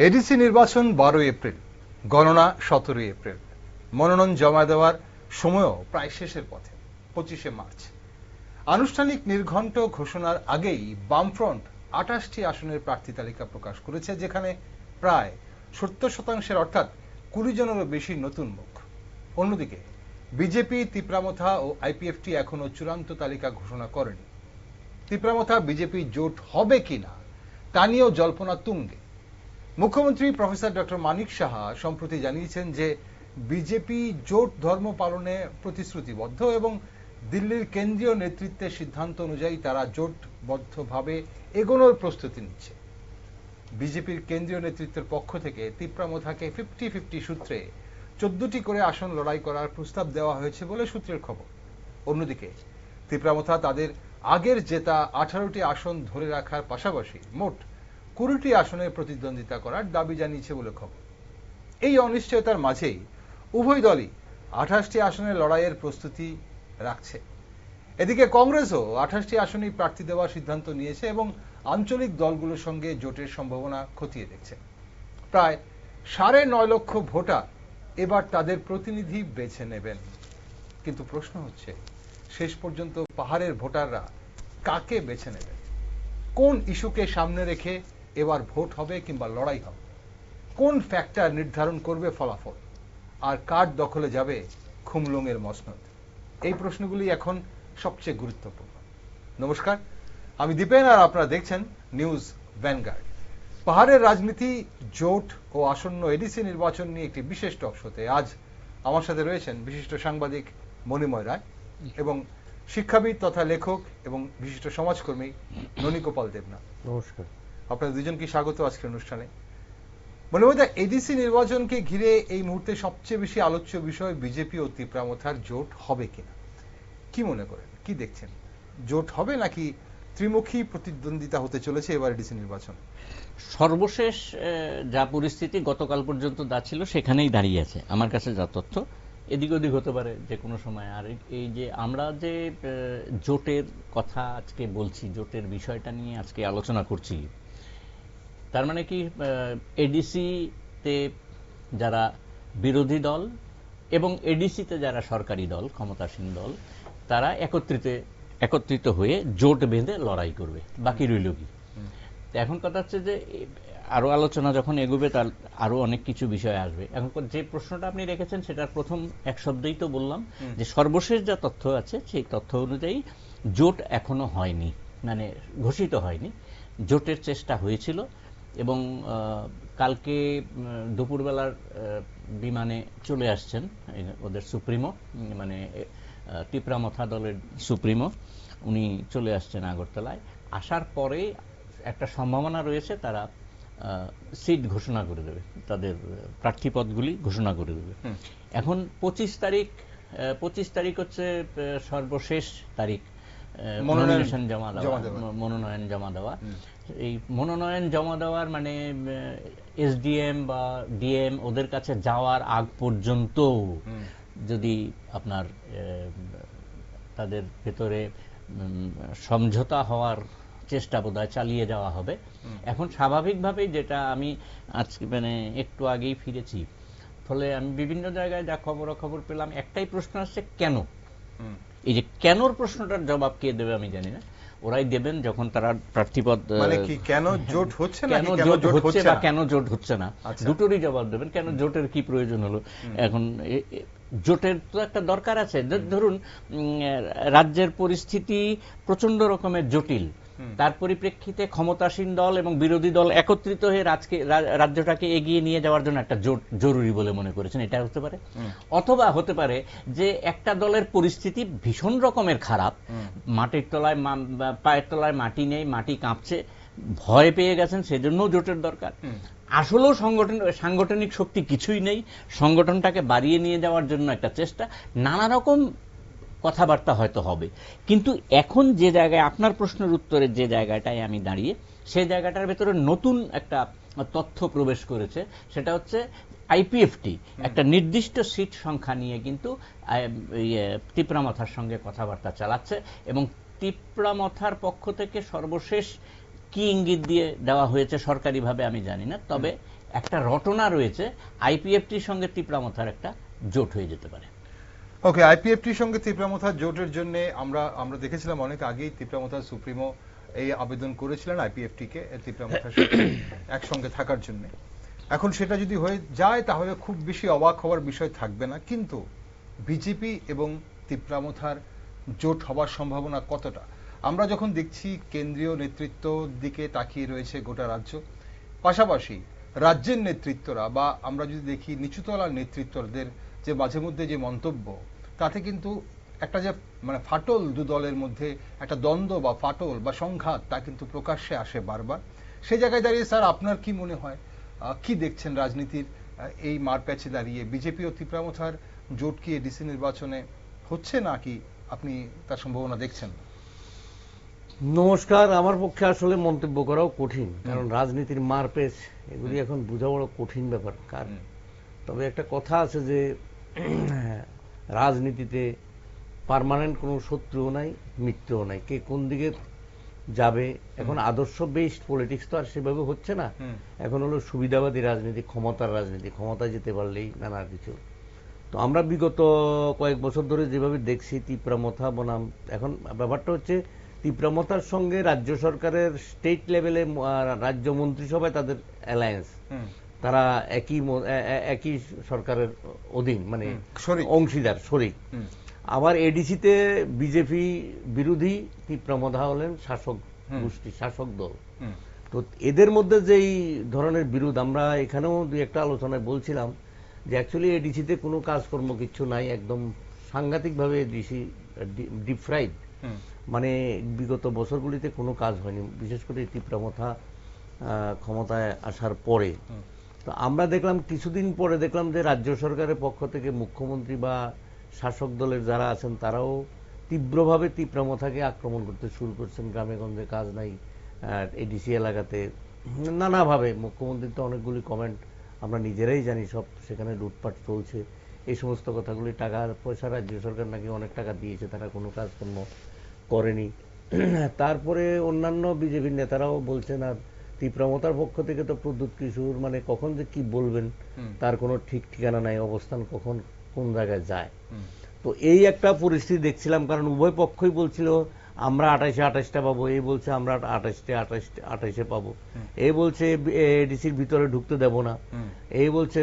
ADC নির্বাচন 12 April, গণনা 17 April, মনোনয়ন জমা দেওয়ার সময়ও প্রায় শেষের পথে 25 মার্চ। আনুষ্ঠানিক নির্ঘণ্ট ঘোষণার আগেই বামফ্রন্ট 28টি আসনের প্রার্থী তালিকা প্রকাশ করেছে, যেখানে প্রায় 70% অর্থাৎ 20 জনেরও বেশি নতুন মুখ। অন্যদিকে বিজেপি, তিপ্রামথা ও আইপিএফটি এখনো চূড়ান্ত তালিকা ঘোষণা করেনি। তিপ্রামথা বিজেপি জোট হবে কিনা তা নিয়েও জল্পনা তুঙ্গে। মুখ্যমন্ত্রী প্রফেসর ডক্টর মানিক সাহা সম্প্রতি জানিয়েছেন যে বিজেপি জোট ধর্ম পালনে প্রতিশ্রুতিবদ্ধ এবং দিল্লির কেন্দ্রীয় নেতৃত্বের সিদ্ধান্ত অনুযায়ী তারা জোটবদ্ধভাবে এগোনোর প্রস্তুতি নিচ্ছে। বিজেপির কেন্দ্রীয় নেতৃত্বের পক্ষ থেকে তিপ্রামথাকে 50-50 সূত্রে 14টি করে আসন লড়াই করার প্রস্তাব দেওয়া হয়েছে বলে সূত্রের খবর। অন্যদিকে তিপ্রামথা তাদের আগের জেতা 18টি আসন ধরে রাখার পাশাপাশি মোট 20টি আসনে প্রতিদ্বন্দ্বিতা করার দাবি জানিয়েছে বলে খবর। এই অনিশ্চয়তার মাঝেই উভয় দলই 28টি আসনের লড়াইয়ের প্রস্তুতি রাখছে। এদিকে কংগ্রেসও 28টি আসনেই প্রার্থী দেওয়ার সিদ্ধান্ত নিয়েছে এবং আঞ্চলিক দলগুলোর সঙ্গে জোটের সম্ভাবনা খতিয়ে দেখছে। প্রায় 9.5 লক্ষ ভোটার এবার তাদের প্রতিনিধি বেছে নেবেন। কিন্তু প্রশ্ন হচ্ছে, শেষ পর্যন্ত পাহাড়ের ভোটাররা কাকে বেছে নেবেন? কোন ইস্যুকে সামনে রেখে এবার ভোট হবে কিংবা লড়াই হবে? কোন ফ্যাক্টর নির্ধারণ করবে ফলাফল? আর কার দখলে যাবে খুমলুঙের মসনদ? এই প্রশ্নগুলি এখন সবচেয়ে গুরুত্বপূর্ণ। নমস্কার, আমি দীপেন আর আপনারা দেখছেন নিউজ ভ্যানগার্ড। পাহাড়ের রাজনীতি, জোট ও আসন্ন এডিসি নির্বাচন নিয়ে একটি বিশেষ টক শোতে আজ আমার সাথে রয়েছেন বিশিষ্ট সাংবাদিক মণিময় রায় এবং শিক্ষাবিদ তথা লেখক এবং বিশিষ্ট সমাজকর্মী ননীগোপাল দেবনাথ। নমস্কার। আপনাদের দুজনকে স্বাগত আজকের অনুষ্ঠানে। মণিময় দা, এডিসি নির্বাচনকে ঘিরে এই মুহূর্তে সবচেয়ে বেশি আলোচ্য বিষয় বিজেপি ও তিপ্রামথার জোট হবে কিনা। কি মনে করেন, কি দেখছেন? জোট হবে নাকি ত্রিমুখী প্রতিদ্বন্দ্বিতা হতে চলেছে এবার এডিসি নির্বাচন? সর্বশেষ যা পরিস্থিতি গতকাল পর্যন্ত যা ছিল সেখানেই দাঁড়িয়ে আছে আমার কাছে যা তথ্য। এদিক ওদিক হতে পারে যে কোনো সময়। আর এই যে আমরা যে জোটের কথা আজকে বলছি, জোটের বিষয়টা নিয়ে আজকে আলোচনা করছি, তার মানে কি এডিসিতে যারা বিরোধী দল এবং এডিসিতে যারা সরকারি দল, ক্ষমতাসীন দল, তারা একত্রিত হয়ে জোট বেঁধে লড়াই করবে, বাকি রইল কি? এখন কথা হচ্ছে যে আরো আলোচনা যখন এগোবে তার আরো অনেক কিছু বিষয় আসবে। এখন যে প্রশ্নটা আপনি রেখেছেন সেটার প্রথম এক শব্দেই তো বললাম যে সর্বশেষ যা তথ্য আছে সেই তথ্য অনুযায়ী জোট এখনো হয়নি, মানে ঘোষিত হয়নি। জোটের চেষ্টা হয়েছিল এবং কালকে দুপুরবেলার বিমানে চলে আসছেন ওদের সুপ্রিমো, মানে তিপ্রামথা দলের সুপ্রিমো, উনি চলে আসছেন আগরতলায়। আসার পরে একটা সম্ভাবনা রয়েছে তারা সিট ঘোষণা করে দেবে, তাদের প্রার্থীপদগুলি ঘোষণা করে দেবে। এখন 25 তারিখ হচ্ছে সর্বশেষ তারিখ মনোনয়ন জমা দেওয়া। এই মনোনয়ন জমা দেওয়ার মানে এসডিএম বা ডিএম ওদের কাছে যাওয়ার আগ পর্যন্ত যদি আপনার তাদের ভেতরে সমঝোতা হওয়ার চেষ্টা বোধহয় চালিয়ে যাওয়া হবে। এখন স্বাভাবিকভাবেই, যেটা আমি আজকে মানে একটু আগেই ফিরেছি, ফলে আমি বিভিন্ন জায়গায় যা খবর পেলাম, একটাই প্রশ্ন আসছে, কেন? এই যে কেনর প্রশ্নটার জবাব কে দেবে আমি জানি না, ওরাই দেবেন যখন তারা প্রার্থীপদ, মানে কি কেন জোট হচ্ছে না, কেন জোট হচ্ছে বা কেন জোট হচ্ছে না, দুটোরই জবাব দেবেন। কেন জোটের কি প্রয়োজন হলো? এখন জোটের তো একটা দরকার আছে। ধরুন রাজ্যের পরিস্থিতি প্রচন্ড রকমের জটিল, তার পরিপ্রেক্ষিতে ক্ষমতাসীন দল এবং বিরোধী দল একত্রিত হয়ে রাজ্যটাকে এগিয়ে নিয়ে যাওয়ার জন্য একটা জোট জরুরি বলে মনে করেছেন, এটা হতে পারে। অথবা হতে পারে যে একটা দলের পরিস্থিতি ভীষণ রকমের খারাপ, মাটির তলায় পায়ের তলায় মাটি নেই, মাটি কাঁপছে, ভয় পেয়ে গেছেন, সেজন্য জোটের দরকার। আসলেও সাংগঠনিক শক্তি কিছুই নেই, সংগঠনটাকে বাড়িয়ে নিয়ে যাওয়ার জন্য একটা চেষ্টা, নানা রকম কথাবার্তা হয়তো হবে। কিন্তু এখন যে জায়গায়, আপনার প্রশ্নের উত্তরে যে জায়গাটায় আমি দাঁড়িয়ে, সেই জায়গাটার ভেতরে নতুন একটা তথ্য প্রবেশ করেছে। সেটা হচ্ছে আইপিএফটি একটা নির্দিষ্ট সিট সংখ্যা নিয়ে কিন্তু তিপ্রামথার সঙ্গে কথাবার্তা চালাচ্ছে এবং তিপ্রামথার পক্ষ থেকে সর্বশেষ কি ইঙ্গিত দিয়ে দেওয়া হয়েছে সরকারিভাবে আমি জানি না, তবে একটা রটনা রয়েছে আইপিএফটির সঙ্গে তিপ্রামথার একটা জোট হয়ে যেতে পারে। ওকে, আইপিএফটির সঙ্গে তিপ্রামথার জোটের জন্য আমরা দেখেছিলাম অনেক আগেই তিপ্রামথার সুপ্রিমো এই আবেদন করেছিলেন আইপিএফটি কে তিপ্রামথার সাথে একসঙ্গে থাকার জন্য। এখন সেটা যদি হয়ে যায় তাহলে খুব বেশি অবাক হওয়ার বিষয় থাকবে না, কিন্তু বিজেপি এবং তিপ্রামথার জোট হওয়ার সম্ভাবনা কতটা? আমরা যখন দেখছি কেন্দ্রীয় নেতৃত্ব দিকে তাকিয়ে রয়েছে গোটা রাজ্য, পাশাপাশি রাজ্যের নেতৃত্বরা বা আমরা যদি দেখি নিচুতলার নেতৃত্বদের যে মাঝে মধ্যে যে মন্তব্য, তাতে কিন্তু একটা যে মানে ফাটল দু দলের মধ্যে একটা দ্বন্দ্ব বা ফাটল বা সংঘাত তা কিন্তু প্রকাশ্যে আসে বারবার। সেই জায়গায় দাঁড়িয়ে স্যার আপনার কি মনে হয়, কি দেখছেন রাজনীতির এই মারপ্যাচে দাঁড়িয়ে বিজেপি ও তিপ্রামথার জোট কি এডিসি নির্বাচনে হচ্ছে নাকি আপনি তার সম্ভাবনা দেখছেন? নমস্কার। আমার পক্ষে আসলে মন্তব্য করাও কঠিন, কারণ রাজনীতির মারপ্যাচ এগুলি এখন বোঝা বড় কঠিন ব্যাপার। তবে একটা কথা আছে যে রাজনীতিতে পার্মানেন্ট কোনো শত্রুও নাই, মিত্রও নাই, কে কোন দিকে যাবে। এখন আদর্শ বেসড পলিটিক্স তো আর সেভাবে হচ্ছে না, এখন হলো সুবিধাবাদী রাজনীতি, ক্ষমতার রাজনীতি, ক্ষমতায় যেতে পারলেই নানা কিছু। তো আমরা বিগত কয়েক বছর ধরে যেভাবে দেখছি তিপ্রামথা বনাম, এখন ব্যাপারটা হচ্ছে তিপ্রামথার সঙ্গে রাজ্য সরকারের স্টেট লেভেলে রাজ্য মন্ত্রিসভায় তাদের অ্যালায়েন্স, তারা একই সরকারের অধীন, মানে অংশীদার শরিক। আবার এডিসিতে বিজেপি বিরোধী, তিপ্রামথা হলেন শাসক গোষ্ঠী, শাসক দল। তো এদের মধ্যে যেই ধরনের বিরোধ, আমরা এখানেও দুই একটা আলোচনায় বলছিলাম যে অ্যাকচুয়ালি এডিসিতে কোনো কাজকর্ম কিচ্ছু নাই, একদম সাংঘাতিকভাবে এডিসি ডিপ ফ্রাইড, মানে বিগত বছরগুলিতে কোনো কাজ হয়নি, বিশেষ করে তিপ্রামথা ক্ষমতায় আসার পরে। তো আমরা দেখলাম কিছুদিন পরে দেখলাম যে রাজ্য সরকারের পক্ষ থেকে মুখ্যমন্ত্রী বা শাসক দলের যারা আছেন তারাও তীব্রভাবে তিপ্রামথাকে আক্রমণ করতে শুরু করছেন। গ্রামে গঞ্জে কাজ নাই, এডিসি এলাকাতে নানাভাবে মুখ্যমন্ত্রীর তো অনেকগুলি কমেন্ট আমরা নিজেরাই জানি, সব সেখানে লুটপাট চলছে, এই সমস্ত কথাগুলি। টাকা পয়সা রাজ্য সরকার নাকি অনেক টাকা দিয়েছে, তারা কোনো কাজকর্ম করেনি। তারপরে অন্যান্য বিজেপির নেতারাও বলছেন, আর তিপ্রামথার পক্ষ থেকে তো প্রদ্যুৎ কিশোর মানে কখন যে কি বলবেন তার কোনো ঠিক ঠিকানা নাই, অবস্থান কখন কোন জায়গায় যায়। তো এই একটা পরিস্থিতি দেখছিলাম, কারণ উভয় পক্ষই বলছিল আমরা 28-28টা পাবো, এই বলছে আমরা 28-28 পাবো, এই বলছে এডিসির ভিতরে ঢুকতে দেব না, এই বলছে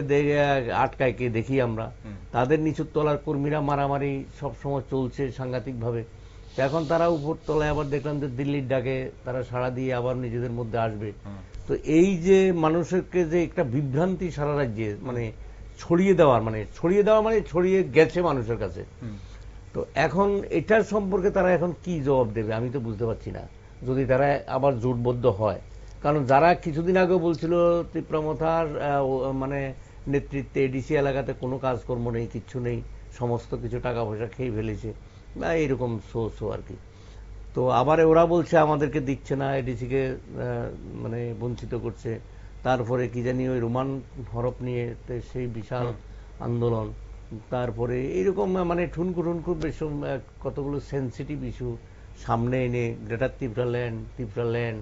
আটকায় কে দেখি আমরা। তাদের নিচুর তলার কর্মীরা মারামারি সব সময় চলছে সাংঘাতিক ভাবে। এখন তারা উপর তলায় আবার দেখলাম যে দিল্লির ডাকে তারা সাড়া দিয়ে আবার নিজেদের মধ্যে আসবে। তো এই যে মানুষকে যে একটা বিভ্রান্তি সারা রাজ্যে মানে ছড়িয়ে দেওয়া মানে ছড়িয়ে গেছে মানুষের কাছে। তো এখন এটার সম্পর্কে তারা এখন কি জবাব দেবে আমি তো বুঝতে পারছি না, যদি তারা আবার জোটবদ্ধ হয়। কারণ যারা কিছুদিন আগে বলছিল তিপ্রামথার মানে নেতৃত্বে এডিসি এলাকাতে কোনো কাজকর্ম নেই, কিচ্ছু নেই, সমস্ত কিছু টাকা পয়সা খেয়ে ফেলেছে বা এইরকম সো আর কি, তো আবার ওরা বলছে আমাদেরকে দিচ্ছে না, এডিসিকে মানে বঞ্চিত করছে। তারপরে কি জানি ওই রোমান হরপ নিয়ে সেই বিশাল আন্দোলন, তারপরে এইরকম মানে ঠুনকু বেশ কতগুলো সেন্সিটিভ ইস্যু সামনে এনে গ্রেটার তিপ্রা ল্যান্ড,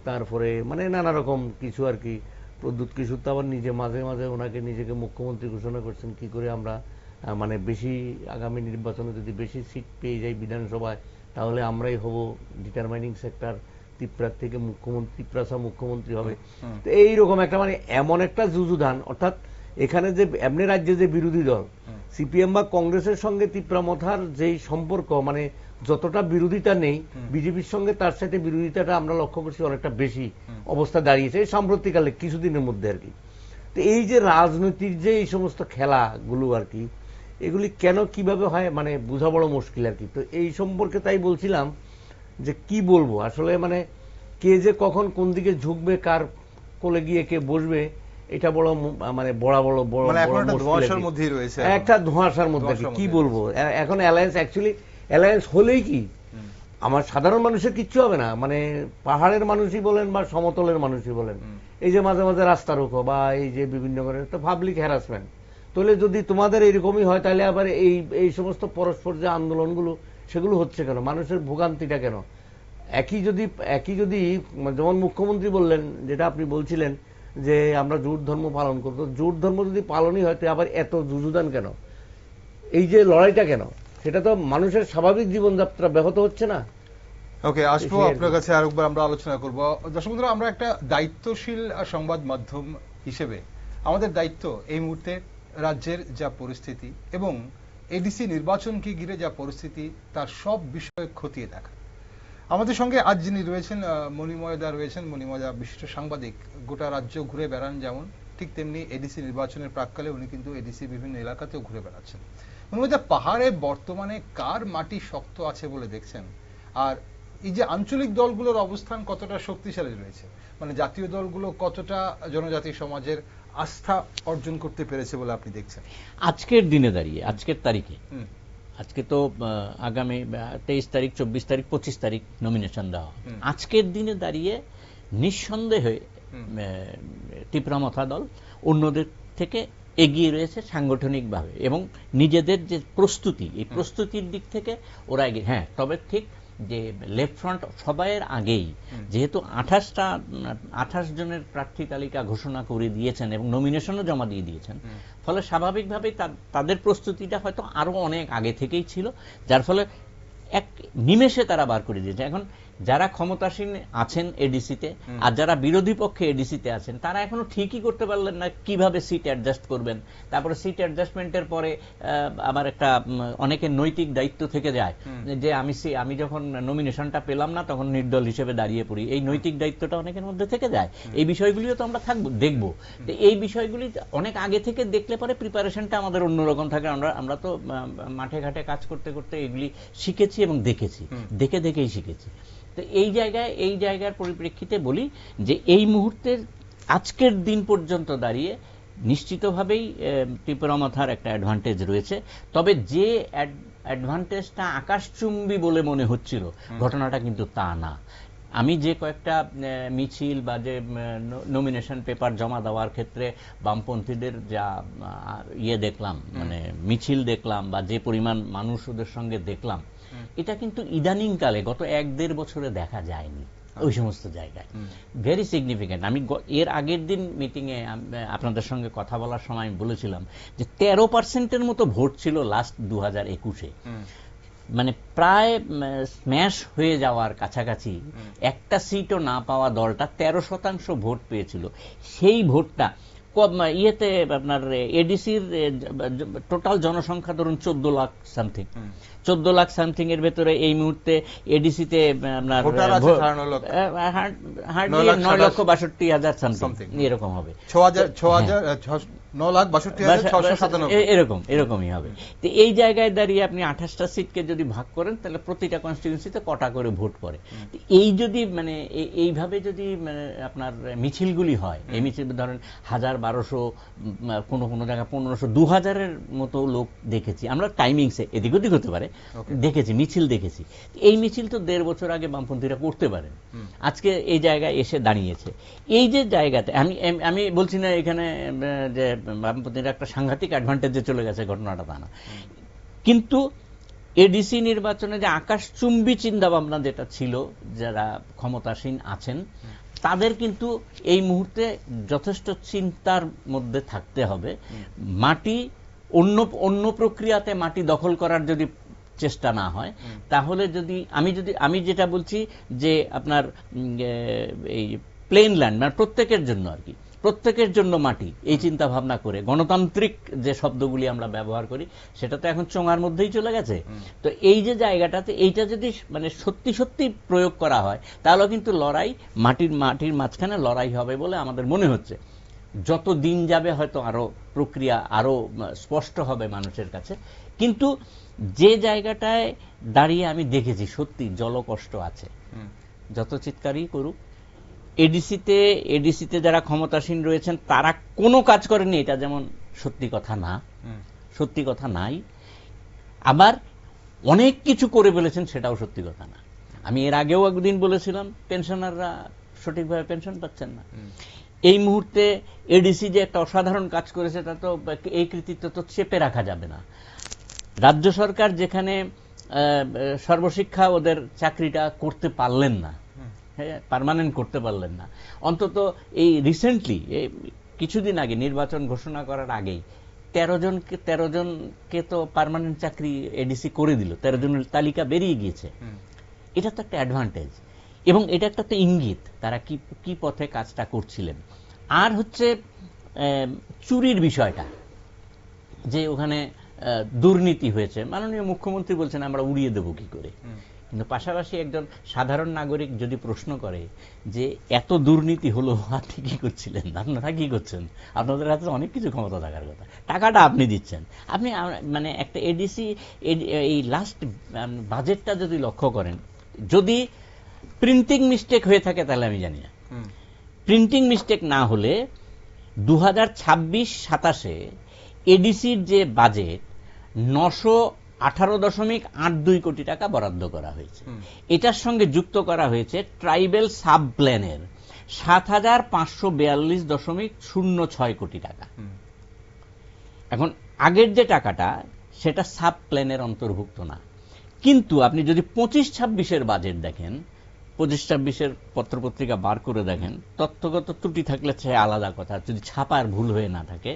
তারপরে মানে নানা রকম কিছু আর কি। প্রদ্যুৎ কিশোর তো আবার নিজে মাঝে মাঝে ওনাকে নিজেকে মুখ্যমন্ত্রী ঘোষণা করছেন, কি করে আমরা মানে বেশি আগামী নির্বাচনে যদি বেশি সিট পেয়ে যাই বিধানসভায় তাহলে আমরাই হব ডিটারমাইনিং সেক্টর, ত্রিপুরার থেকে ত্রিপুরা মুখ্যমন্ত্রী হবে। তো এইরকম একটা মানে এমন একটা যুযুধান, অর্থাৎ এখানে যে এমনি রাজ্যে যে বিরোধী দল সিপিএম বা কংগ্রেসের সঙ্গে তিপ্রামথার যেই সম্পর্ক মানে যতটা বিরোধিতা নেই বিজেপির সঙ্গে, তার সাথে বিরোধিতাটা আমরা লক্ষ্য করছি অনেকটা বেশি অবস্থা দাঁড়িয়েছে সাম্প্রতিককালে কিছুদিনের মধ্যে আর কি। তো এই যে রাজনীতির যে এই সমস্ত খেলাগুলো আর কি, এগুলি কেন কিভাবে হয় মানে বোঝা বড় মুশকিল আর কি। তো এই সম্পর্কে তাই বলছিলাম যে কি বলবো আসলে, মানে কে যে কখন কোন দিকে ঝুঁকবে, কার কোলে গিয়ে কে বসবে, এটা বড় মানে একটা ধোঁয়াশার মধ্যে কি বলবো। এখন অ্যালায়েন্স হলেই কি আমার সাধারণ মানুষের কিচ্ছু হবে না, মানে পাহাড়ের মানুষই বলেন বা সমতলের মানুষই বলেন, এই যে মাঝে মাঝে রাস্তা রোকো বা এই যে বিভিন্ন করে তো পাবলিক হ্যারাসমেন্ট, তাহলে যদি তোমাদের এইরকমই হয় তাহলে আবার এই সমস্ত পরস্পর যে আন্দোলনগুলো সেগুলো হচ্ছে কেন, মানুষের ভোগান্তিটা কেন। একই যদি যেমন মুখ্যমন্ত্রী বললেন, যেটা আপনি বলছিলেন যে আমরা জোট ধর্ম পালন করবো, জোট ধর্ম যদি পালনই হয় তো আবার এত যুযুধান কেন, এই যে লড়াইটা কেন? সেটা তো মানুষের স্বাভাবিক জীবনযাত্রা ব্যাহত হচ্ছে না? ওকে, আসবো আপনার কাছে আরেকবার, আমরা আলোচনা করব। দর্শক বন্ধুরা, আমরা একটা দায়িত্বশীল সংবাদ মাধ্যম হিসেবে আমাদের দায়িত্ব এই মুহূর্তে রাজ্যের যা পরিস্থিতি এবং এডিসি নির্বাচনকে ঘিরে যা পরিস্থিতি তার সব বিষয়ে খতিয়ে দেখা। আমাদের সঙ্গে আজ যিনি রয়েছেন মণিময়দা রয়েছেন। মণিময়দা বিশিষ্ট সাংবাদিক, গোটা রাজ্য ঘুরে বেড়ান যেমন, ঠিক তেমনি এডিসি নির্বাচনের প্রাক্কালে উনি কিন্তু এডিসি বিভিন্ন এলাকাতেও ঘুরে বেড়াচ্ছেন। মণিময়দা, পাহাড়ে বর্তমানে কার মাটি শক্ত আছে বলে দেখছেন? আর এই যে আঞ্চলিক দলগুলোর অবস্থান কতটা শক্তিশালী রয়েছে, মানে জাতীয় দলগুলো কতটা জনজাতি সমাজের আস্থা অর্জন করতে পেরেছে বলে আপনি দেখছেন আজকের দিনে দাঁড়িয়ে, আজকের তারিখে? আজকে তো আগামী 23 তারিখ, 24 তারিখ, 25 তারিখ নমিনেশন দেওয়া। আজকের দিনে দাঁড়িয়ে নিঃসন্দেহে টিপরামথা দল অন্যদের থেকে এগিয়ে রয়েছে সাংগঠনিকভাবে এবং নিজেদের যে প্রস্তুতি, এই প্রস্তুতির দিক থেকে ওরা এগিয়ে। হ্যাঁ, তবে ঠিক যে লেফট ফ্রন্ট সবাইয়ের আগেই যেহেতু 28 জনের প্রার্থী তালিকা ঘোষণা করে দিয়েছেন এবং নমিনেশনও জমা দিয়ে দিয়েছেন, ফলে স্বাভাবিকভাবেই তাদের প্রস্তুতিটা হয়তো আরো অনেক আগে থেকেই ছিল, যার ফলে এক নিমেষে তারা বার করে দিয়েছে। এখন যারা ক্ষমতাসীন আছেন এডিসিতে আর যারা বিরোধী পক্ষে এডিসিতে আছেন, তারা এখনো ঠিকই করতে পারলেন না কিভাবে সিট অ্যাডজাস্ট করবেন। তারপরে সিট অ্যাডজাস্টমেন্টের পরে আবার একটা অনেকের নৈতিক দায়িত্ব থেকে যায় যে আমি যখন নমিনেশনটা পেলাম না তখন নির্দল হিসেবে দাঁড়িয়ে পড়ি, এই নৈতিক দায়িত্বটা অনেকের মধ্যে থেকে যায়। এই বিষয়গুলিও তো আমরা দেখব। এই বিষয়গুলি অনেক আগে থেকে দেখলে পরে প্রিপারেশনটা আমাদের অন্যরকম থাকে। আমরা তো মাঠে ঘাটে কাজ করতে করতে এগুলি শিখেছি এবং দেখেই শিখেছি। তো এই জায়গার পরিপ্রেক্ষিতে বলি যে এই মুহূর্তের আজকের দিন পর্যন্ত দাঁড়িয়ে নিশ্চিতভাবেই টিপরামথার একটা অ্যাডভান্টেজ রয়েছে। তবে যে অ্যাডভান্টেজটা আকাশচুম্বী বলে মনে হচ্ছিল, ঘটনাটা কিন্তু তা না। আমি যে কয়েকটা মিছিল বা যে নমিনেশন পেপার জমা দেওয়ার ক্ষেত্রে বামপন্থীদের যা দেখলাম, মানে মিছিল দেখলাম বা যে পরিমাণ মানুষ ওদের সঙ্গে দেখলাম, এটা কিন্তু ইদানিং কালে গত 1-1.5 বছরে দেখা যায়নি ওই সমস্ত জায়গায়। Very significant. আমি এর আগের দিন মিটিংয়ে আপনাদের সঙ্গে কথা বলার সময় আমি বলেছিলাম যে 13% মতো ভোট ছিল লাস্ট 2021-এ, মানে প্রায় স্ম্যাশ হয়ে যাওয়ার কাছাকাছি। একটা সিটও না পাওয়া দলটা 13% ভোট পেয়েছিল। সেই ভোটটা ইয়েতে আপনার এডিসির টোটাল জনসংখ্যা ধরুন 14 লাখ সামথিং, 14 লাখ সামথিং এর ভেতরে এই মুহূর্তে এডিসিতে আপনার হার্ডলি 9,62,000 সামথিং এরকম হবে, এরকমই হবে। তো এই জায়গায় দাঁড়িয়ে আপনি 28টা সিটকে যদি ভাগ করেন তাহলে প্রতিটা কনস্টিটিউয়েন্সিতে কটা করে ভোট পড়ে। এই যদি মানে এইভাবে যদি আপনার মিছিলগুলি হয়, এই মিছিল ধরেন 1000-1200, কোনো জায়গায় 1500, 2000-এর মতো লোক দেখেছি আমরা টাইমিংসে, এদিক ওদিক হতে পারে, দেখেছি মিছিল দেখেছি। এই মিছিল তো 1.5 বছর আগে বামপন্থীরা করতে পারেন, আজকে এই জায়গায় এসে দাঁড়িয়েছে। এই যে জায়গাতে আমি বলছি না এখানে যে বামপন্থীরা একটা সাংঘাতিক অ্যাডভান্টেজে চলে গেছে, ঘটনাটা তা না। কিন্তু এডিসি নির্বাচনে যে আকাশচুম্বী চিন্তা ভাবনা যেটা ছিল, যারা ক্ষমতাসীন আছেন তাদের কিন্তু এই মুহূর্তে যথেষ্ট চিন্তার মধ্যে থাকতে হবে। মাটি অন্য প্রক্রিয়াতে মাটি দখল করার যদি চেষ্টা না হয়, তাহলে আমি যেটা বলছি যে আপনার এই প্লেন ল্যান্ড, মানে প্রত্যেকের জন্য আর কি, প্রত্যেকের জন্য মাটি, এই চিন্তা ভাবনা করে গণতান্ত্রিক যে শব্দগুলি আমরা ব্যবহার করি সেটা তো এখন চোঙার মধ্যেই চলে গেছে। তো এই যে জায়গাটাতে এইটা যদি মানে সত্যি সত্যি প্রয়োগ করা হয়, তাহলে কিন্তু লড়াই মাটির মাঝখানে লড়াই হবে বলে আমাদের মনে হচ্ছে। যত দিন যাবে হয়তো আরো প্রক্রিয়া আরো স্পষ্ট হবে মানুষের কাছে। কিন্তু যে জায়গাটায় দাঁড়িয়ে আমি দেখেছি সত্যি জলকষ্ট আছে, যত চিৎকারই করুক, এডিসিতে যারা ক্ষমতাসীন রয়েছেন তারা কোনো কাজ করেনি, এটা যেমন সত্যি কথা না, সত্যি কথা নাই। আবার অনেক কিছু করে ফেলেছেন, সেটাও সত্যি কথা না। আমি এর আগেও একদিন বলেছিলাম পেনশনাররা সঠিকভাবে পেনশন পাচ্ছেন না। এই মুহূর্তে এডিসি যে একটা অসাধারণ কাজ করেছে, তা তো এই কৃতিত্ব তো চেপে রাখা যাবে না। রাজ্য সরকার যেখানে সর্বশিক্ষা ওদের চাকরিটা করতে পারলেন না, হ্যাঁ, পার্মানেন্ট করতে পারলেন না। অন্তত এই রিসেন্টলি কিছুদিন আগে নির্বাচন ঘোষণা করার আগেই 13 জনকে তো পার্মানেন্ট চাকরি এডিসি করে দিল, 13 জনের তালিকা বেরিয়ে গিয়েছে। এটা তো একটা অ্যাডভান্টেজ, এবং এটা একটা তো ইঙ্গিত তারা কি পথে কাজটা করছিলেন। আর হচ্ছে চুরির বিষয়টা, যে ওখানে দুর্নীতি হয়েছে, মাননীয় মুখ্যমন্ত্রী বলছেন আমরা উড়িয়ে দেব কি করে, কিন্তু পাশাপাশি একজন সাধারণ নাগরিক যদি প্রশ্ন করে যে এত দুর্নীতি হলো, আপনি কি করছিলেন, আপনারা কি করছেন, আপনাদের হাতে অনেক কিছু ক্ষমতা থাকার কথা, টাকাটা আপনি দিচ্ছেন, আপনি মানে একটা এডিসি এই লাস্ট বাজেটটা যদি লক্ষ্য করেন, যদি প্রিন্টিং মিস্টেক হয়ে থাকে তাহলে আমি জানি না, প্রিন্টিং মিস্টেক না হলে 2026-27 এডিসির যে বাজেট 918.82 কোটি টাকা বরাদ্দ করা হয়েছে। এটার সঙ্গে যুক্ত করা হয়েছে ট্রাইবেল সাব প্ল্যানের 7,542.06 কোটি টাকা। এখন আগের যে টাকাটা সেটা সাব প্ল্যানের অন্তর্ভুক্ত না, কিন্তু আপনি যদি 25-26-এর বাজেট দেখেন, 25-26-এর পত্রপত্রিকা বার করে দেখেন, তথ্যগত ত্রুটি থাকলে সে আলাদা কথা, যদি ছাপার ভুল হয়ে না থাকে,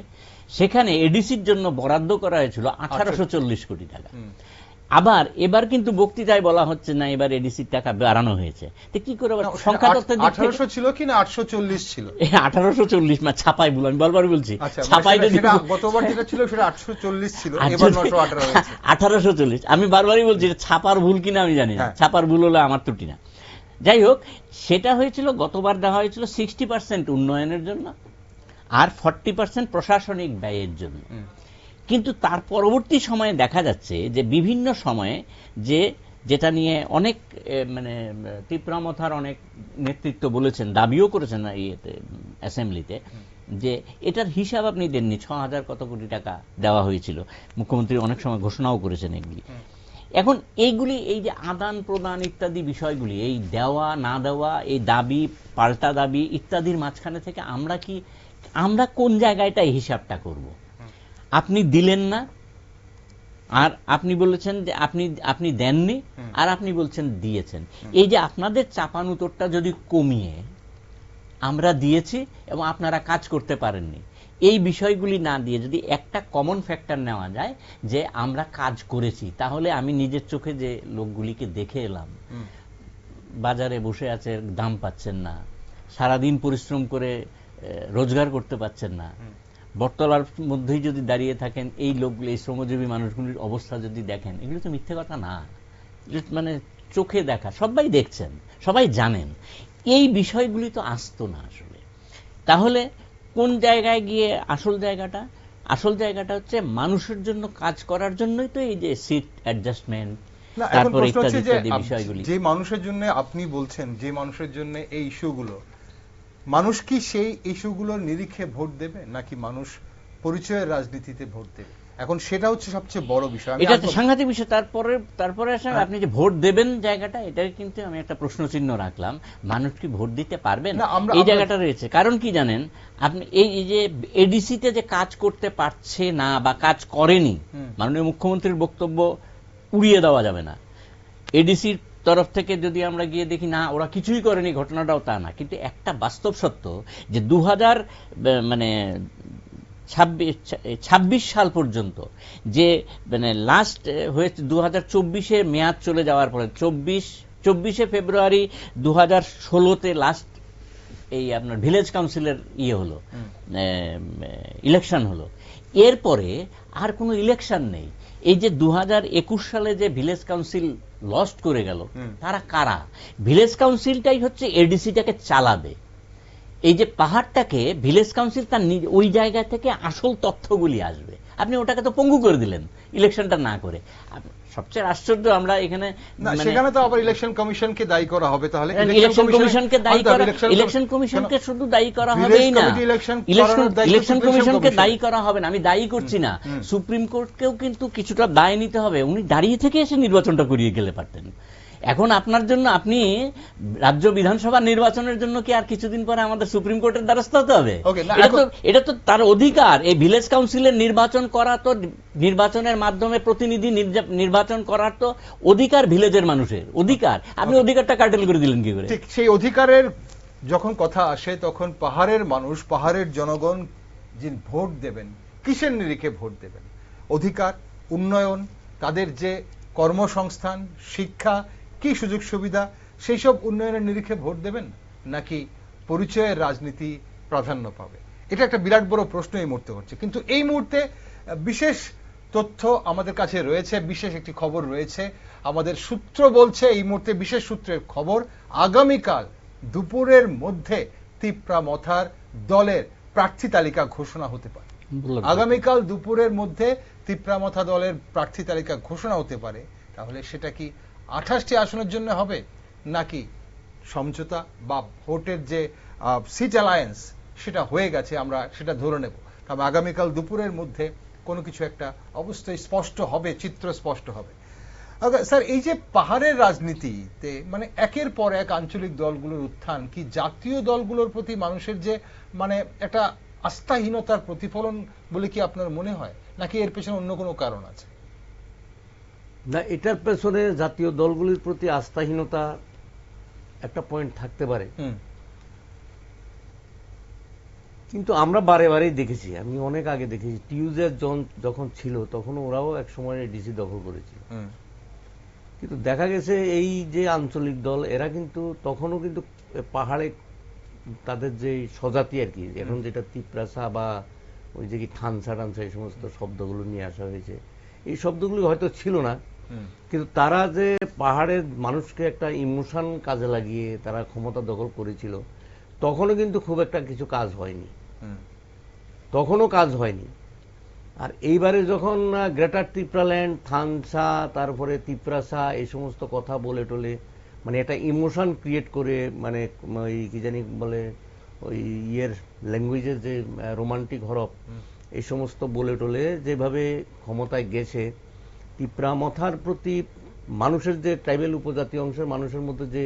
সেখানে এডিসির জন্য বরাদ্দ করা হয়েছিল 1840 কোটি টাকা। আবার এবার কিন্তু বক্তৃতায় বলা হচ্ছে না এবার এডিসির টাকা বাড়ানো হয়েছে, তো কি করে সংখ্যা তথ্যের দিক থেকে 1800 ছিল কি না 840 ছিল? 1840, মানে ছাপাই ভুল, আমি বারবার বলছি ছাপাই, যদি গতবার যেটা ছিল সেটা 840 ছিল, এবার 918 হয়েছে। 1840, আমি বারবারই বলছি ছাপার ভুল কিনা আমি জানি না, ছাপার ভুল হলে আমার ত্রুটি না। যাই হোক, সেটা হয়েছিল, গতবার দেওয়া হয়েছিল 60% উন্নয়নের জন্য আর 40% প্রশাসনিক ব্যয়ের জন্য। কিন্তু তার পরবর্তী সময়ে দেখা যাচ্ছে যে বিভিন্ন সময়ে যেটা নিয়ে অনেক মানে তীব্রামথার অনেক নেতৃত্ব বলেছেন, দাবিও করেছেন অ্যাসেম্বলিতে, যে এটার হিসাব আপনি দেননি, 6,000 কত কোটি টাকা দেওয়া হয়েছিল, মুখ্যমন্ত্রী অনেক সময় ঘোষণাও করেছেন এগুলি। এখন এইগুলি, এই যে আদান প্রদান ইত্যাদি বিষয়গুলি, এই দেওয়া না দেওয়া, এই দাবি পাল্টা দাবি ইত্যাদির মাঝখানে থেকে আমরা কোন জায়গায়টা এই হিসাবটা করব? আপনি দিলেন না, আর আপনি বলেছেন যে আপনি দেননি, আর আপনি বলছেন দিয়েছেন। এই যে আপনাদের চাপানুতরটা যদি কমিয়ে আমরা দিয়েছি এবং আপনারা কাজ করতে পারেননি, এই বিষয়গুলি না দিয়ে যদি একটা কমন ফ্যাক্টর নেওয়া যায় যে আমরা কাজ করেছি, তাহলে আমি নিজের চোখে যে লোকগুলিকে দেখে এলাম, বাজারে বসে আছে, দাম পাচ্ছেন না, সারাদিন পরিশ্রম করে রোজগার করতে পাচ্ছেন না, বটতলার মধ্যেই যদি দাঁড়িয়ে থাকেন, এই লোকগুলি, এই শ্রমজীবী মানুষগুলির অবস্থা যদি দেখেন, এগুলো তো মিথ্যে কথা না, মানে চোখে দেখা, সবাই দেখছেন, সবাই জানেন, এই বিষয়গুলি তো আসতো না আসলে। তাহলে কোন জায়গায় গিয়ে আসল জায়গাটা হচ্ছে মানুষের জন্য কাজ করার জন্যই তো এই যে সিট অ্যাডজাস্টমেন্ট, তারপরে ইত্যাদি বিষয়গুলি। যে মানুষের জন্য আপনি বলছেন, যে মানুষের জন্য এই ইস্যুগুলো, মানুষ কি সেই ইস্যুগুলোর নিরিখে ভোট দেবে, নাকি মানুষ পরিচয়ের রাজনীতিতে ভোট দেবে? এখন সেটা হচ্ছে সবচেয়ে বড় বিষয়, এটা সাংঘাতিক বিষয়। তারপরে আসলে আপনি যে ভোট দেবেন জায়গাটা, এটাই কিন্তু আমি একটা প্রশ্নচিহ্ন রাখলাম, মানুষ কি ভোট দিতে পারবেন, এই জায়গাটা রয়েছে। কারণ কি জানেন, আপনি এই যে এডিসিতে যে কাজ করতে পারছে না বা কাজ করেনি, মাননীয় মুখ্যমন্ত্রীর বক্তব্য উড়িয়ে দেওয়া যাবে না। এডিসির তরফ থেকে যদি আমরা গিয়ে দেখি না ওরা কিছুই করেনি, ঘটনাটাও তা না, কিন্তু একটা বাস্তব সত্য যে 2026 সাল পর্যন্ত যে মানে লাস্ট হয়েছে, 2024-এ মেয়াদ চলে যাওয়ার পরে 24শে ফেব্রুয়ারি 2016-তে লাস্ট এই আপনার ভিলেজ কাউন্সিলের হলো, ইলেকশন হলো, এরপরে আর কোনো ইলেকশন নেই। এই যে 2021 সালে যে ভিলেজ কাউন্সিল লস্ট করে গেল, তারা কারা? ভিলেজ কাউন্সিলটাই হচ্ছে এডিসিটাকে চালাবে। এই যে পাহাড়টাকে ভিলেজ কাউন্সিল তার ওই জায়গা থেকে আসল তথ্যগুলি আসবে, আপনি ওটাকে তো পঙ্গু করে দিলেন ইলেকশনটা না করে। সবচেয়ে আশ্চর্য, আমরা এখানে সেখানে তো আবার ইলেকশন কমিশনকে দায়ী করা হবে। তাহলে ইলেকশন কমিশনকে শুধু দায়ী করা হবেই না, ইলেকশন কমিশনকে দায়ী করা হবে না, আমি দায়ী করছি না, সুপ্রিম কোর্টকেও কিন্তু কিছুটা দায় নিতে হবে। উনি দাঁড়িয়ে থেকে এসে নির্বাচনটা করিয়ে গেলে পারতেন। এখন আপনার জন্য আপনি রাজ্য বিধানসভা নির্বাচনের জন্য কি আর কিছুদিন পরে আমাদের সুপ্রিম কোর্টের দ্বারস্থ হতে হবে? এটা তো তার অধিকার। এই ভিলেজ কাউন্সিলের নির্বাচন করা তো নির্বাচনের মাধ্যমে প্রতিনিধি নির্বাচন করার তো অধিকার ভিলেজের মানুষের অধিকার। আপনি অধিকারটা কার্টেল করে দিলেন কি করে? ঠিক সেই অধিকারের যখন কথা আসে তখন পাহাড়ের মানুষ, পাহাড়ের জনগণ যিনি ভোট দেবেন, কিসের নিরিখে ভোট দেবেন? অধিকার, উন্নয়ন, তাদের যে কর্মসংস্থান, শিক্ষা, কি সুযোগ সুবিধা, সেই সব উন্নয়নের নিরিখে ভোট দেবেন, নাকি পরিচয়ের রাজনীতি প্রাধান্য পাবে? এটা একটা বিরাট বড় প্রশ্ন এই মুহূর্তে হচ্ছে। কিন্তু এই মুহূর্তে বিশেষ তথ্য আমাদের কাছে রয়েছে, বিশেষ একটি খবর রয়েছে। আমাদের সূত্র বলছে, এই মুহূর্তে বিশেষ সূত্রের খবর, আগামীকাল দুপুরের মধ্যে তিপ্রামথার দলের প্রার্থী তালিকা ঘোষণা হতে পারে। আগামীকাল দুপুরের মধ্যে তিপ্রামথা দলের প্রার্থী তালিকা ঘোষণা হতে পারে। তাহলে সেটা কি 28টি আসনের জন্য হবে, নাকি সমঝোতা বা ভোটের যে সিট অ্যালায়েন্স সেটা হয়ে গেছে, আমরা সেটা ধরে নেব। তবে আগামীকাল দুপুরের মধ্যে কোনো কিছু একটা অবশ্যই স্পষ্ট হবে, চিত্র স্পষ্ট হবে। স্যার, এই যে পাহাড়ের রাজনীতিতে মানে একের পর এক আঞ্চলিক দলগুলোর উত্থান কি জাতীয় দলগুলোর প্রতি মানুষের যে মানে একটা আস্থাহীনতার প্রতিফলন বলে কি আপনার মনে হয়, নাকি এর পেছনে অন্য কোনো কারণ আছে? না, এটার পেছনে জাতীয় দলগুলির প্রতি আস্থাহীনতা একটা পয়েন্ট থাকতে পারে, কিন্তু আমরা বারে বারেই দেখেছি, আমি অনেক আগে দেখেছি, টিউজের যখন ছিল তখন ওরাও এক সময় ডিসি দখল করেছিল। কিন্তু দেখা গেছে এই যে আঞ্চলিক দল এরা কিন্তু তখনও কিন্তু পাহাড়ে তাদের যে স্বজাতি আর কি, এখন যেটা তিপ্রাসা বা ওই যে কি ঠানসা টানসা এই সমস্ত শব্দগুলো নিয়ে আসা হয়েছে, এই শব্দগুলো হয়তো ছিল না, কিন্তু তারা যে পাহাড়ের মানুষকে একটা ইমোশন কাজে লাগিয়ে তারা ক্ষমতা দখল করেছিল, তখনও কিন্তু খুব একটা কিছু কাজ হয়নি, তখনও কাজ হয়নি। আর এইবারে যখন গ্রেটার ত্রিপুরাল্যান্ড, থানসা, তারপরে তিপ্রাসা এই সমস্ত কথা বলে টোলে মানে একটা ইমোশন ক্রিয়েট করে, মানে ওই কি জানি বলে ওই ইয়ের ল্যাঙ্গুয়েজের যে রোমান্টিক হরফ এই সমস্ত বলে টোলে যেভাবে ক্ষমতায় গেছে, তিপ্রামথার প্রতি মানুষের যে ট্রাইবেল উপজাতি অংশের মানুষের মধ্যে যে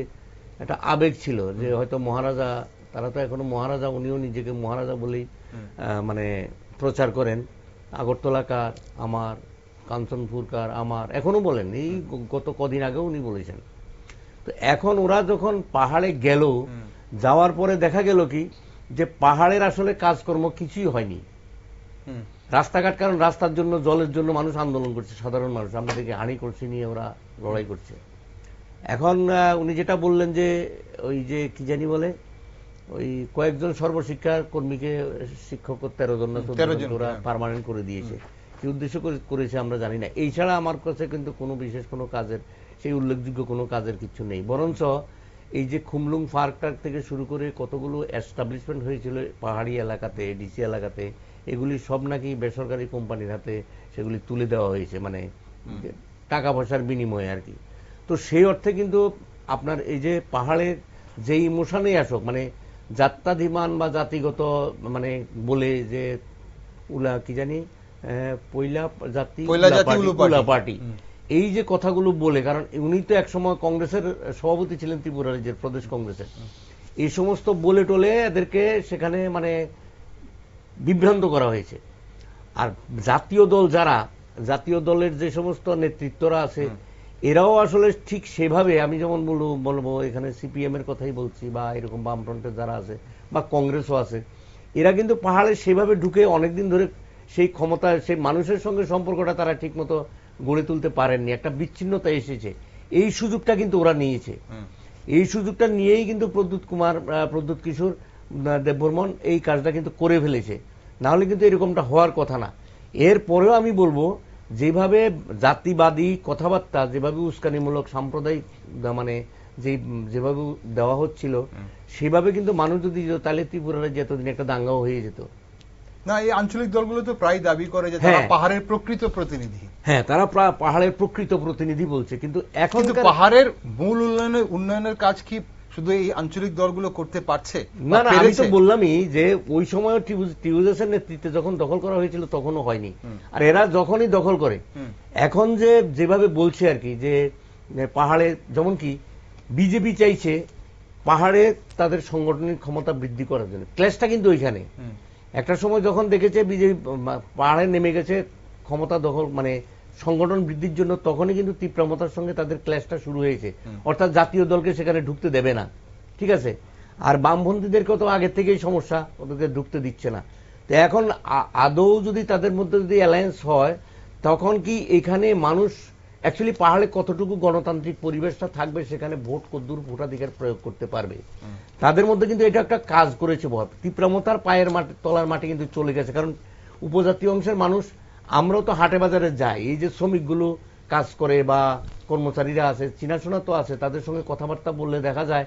একটা আবেগ ছিল, যে হয়তো মহারাজা, তারা তো এখনো মহারাজা, উনিও নিজেকে মহারাজা বলেই মানে প্রচার করেন, আগরতলাকার আমার, কাঞ্চনপুরকার আমার, এখনো বলেন, এই গত কদিন আগেও উনি বলেছেন। তো এখন ওরা যখন পাহাড়ে গেল, যাওয়ার পরে দেখা গেল কি যে পাহাড়ের আসলে কাজকর্ম কিছুই হয়নি, রাস্তাঘাট, কারণ রাস্তার জন্য, জলের জন্য মানুষ আন্দোলন করছে, সাধারণ মানুষ, আমরা দেখি হাঁড়ি করছি নিয়ে ওরা লড়াই করছে। এখন উনি যেটা বললেন যে ওই যে কি জানি বলে ওই কয়েকজন সর্বশিক্ষা কর্মীকে শিক্ষক 13 জন না 14 জন ওরা পার্মানেন্ট করে দিয়েছে, কি উদ্দেশ্য করেছে আমরা জানি না। এই ছাড়া আমার কাছে কিন্তু কোনো বিশেষ কোনো কাজের, সেই উল্লেখযোগ্য কোনো কাজের কিছু নেই। বরঞ্চ এই যে খুমলুং পার্ক থেকে শুরু করে কতগুলো এস্টাবলিশমেন্ট হয়েছিল পাহাড়ি এলাকাতে, ডিসি এলাকাতে, এগুলি সব নাকি বেসরকারি কোম্পানির হাতে সেগুলি তুলে দেওয়া হয়েছে, মানে টাকা পয়সার বিনিময়ে আর কি। তো সেই অর্থে কিন্তু আপনার এই যে পাহাড়ের যে ইমোশনেই আসুক, মানে জাত্যাধিমান বা জাতিগত মানে বলে যে উলা কি জানি পয়লা জাতি উলা পার্টি, এই যে কথাগুলো বলে, কারণ উনি তো একসময় কংগ্রেসের সভাপতি ছিলেন, ত্রিপুরা রাজ্যের প্রদেশ কংগ্রেসের, এই সমস্ত বলে টোলে এদেরকে সেখানে মানে বিভ্রান্ত করা হয়েছে। আর জাতীয় দল যারা, জাতীয় দলের যে সমস্ত নেতৃত্বরা আছে, এরাও আসলে ঠিক সেভাবে, আমি যেমন বলবো এখানে সিপিএম এর কথাই বলছি, বা এরকম বামফ্রন্টের যারা আছে বা কংগ্রেসও আছে, এরা কিন্তু পাহাড়ে সেভাবে ঢুকে অনেকদিন ধরে সেই ক্ষমতা, সেই মানুষের সঙ্গে সম্পর্কটা তারা ঠিক মতো গড়ে তুলতে পারেননি, একটা বিচ্ছিন্নতা এসেছে। এই সুযোগটা কিন্তু ওরা নিয়েছে, এই সুযোগটা নিয়েই কিন্তু প্রদ্যুৎ কিশোর দেববর্মন এই কাজটা কিন্তু করে ফেলেছে, না হলে কিন্তু এরকমটা হওয়ার কথা না। এরপরেও আমি বলবো, যেভাবে জাতিবাদী কথাবার্তা, যেভাবে উস্কানিমূলক সাম্প্রদায়িক মানে যেভাবে দেওয়া হচ্ছিল, সেভাবে কিন্তু মানুষ যদি তাহলে ত্রিপুরার যে এতদিন একটা দাঙ্গাও হয়ে যেত না। এই আঞ্চলিক দলগুলো তো প্রায় দাবি করে যে তারা পাহাড়ের প্রকৃত প্রতিনিধি। হ্যাঁ, তারা পাহাড়ের প্রকৃত প্রতিনিধি বলছে, কিন্তু এখন পাহাড়ের মূল উন্নয়নের কাজ কি শুধু এই আঞ্চলিক দলগুলো করতে পারছে? না না, আমি তো বললামই যে ওই সময় টিউজেসের নেতৃত্বে যখন দখল করা হয়েছিল তখনও হয়নি, আর এরা যখনই দখল করে এখন যেভাবে বলছে আর কি, যে পাহাড়ে যেমন কি বিজেপি চাইছে পাহাড়ে তাদের সাংগঠনিক ক্ষমতা বৃদ্ধি করার জন্য, ক্লেশটা কিন্তু ওইখানে। একটা সময় যখন দেখেছে বিজেপি পাহাড়ে নেমে গেছে ক্ষমতা দখল মানে সংগঠন বৃদ্ধির জন্য, তখনই কিন্তু তীব্রমতার সঙ্গে তাদের ক্ল্যাশটা শুরু হয়েছে। অর্থাৎ জাতীয় দলকে সেখানে ঢুকতে দেবে না, ঠিক আছে। আর বামপন্থীদেরকেও তো আগে থেকেই সমস্যা, ওদেরকে ঢুকতে দিচ্ছে না। তো এখন আদৌ যদি তাদের মধ্যে যদি অ্যালায়েন্স হয়, তখন কি এখানে মানুষ অ্যাকচুয়ালি পাহাড়ে কতটুকু গণতান্ত্রিক পরিবেশটা থাকবে, সেখানে ভোট কতদূর ভোটাধিকার প্রয়োগ করতে পারবে, তাদের মধ্যে কিন্তু এটা একটা কাজ করেছে। তীব্রমতার পায়ের মাটি তলার মাটি কিন্তু চলে গেছে। কারণ উপজাতীয় অংশের মানুষ, আমরাও তো হাটে বাজারে যাই, এই যে শ্রমিকগুলো কাজ করে বা কর্মচারীরা আছে, চিনাশোনা তো আছে, তাদের সঙ্গে কথাবার্তা বললে দেখা যায়,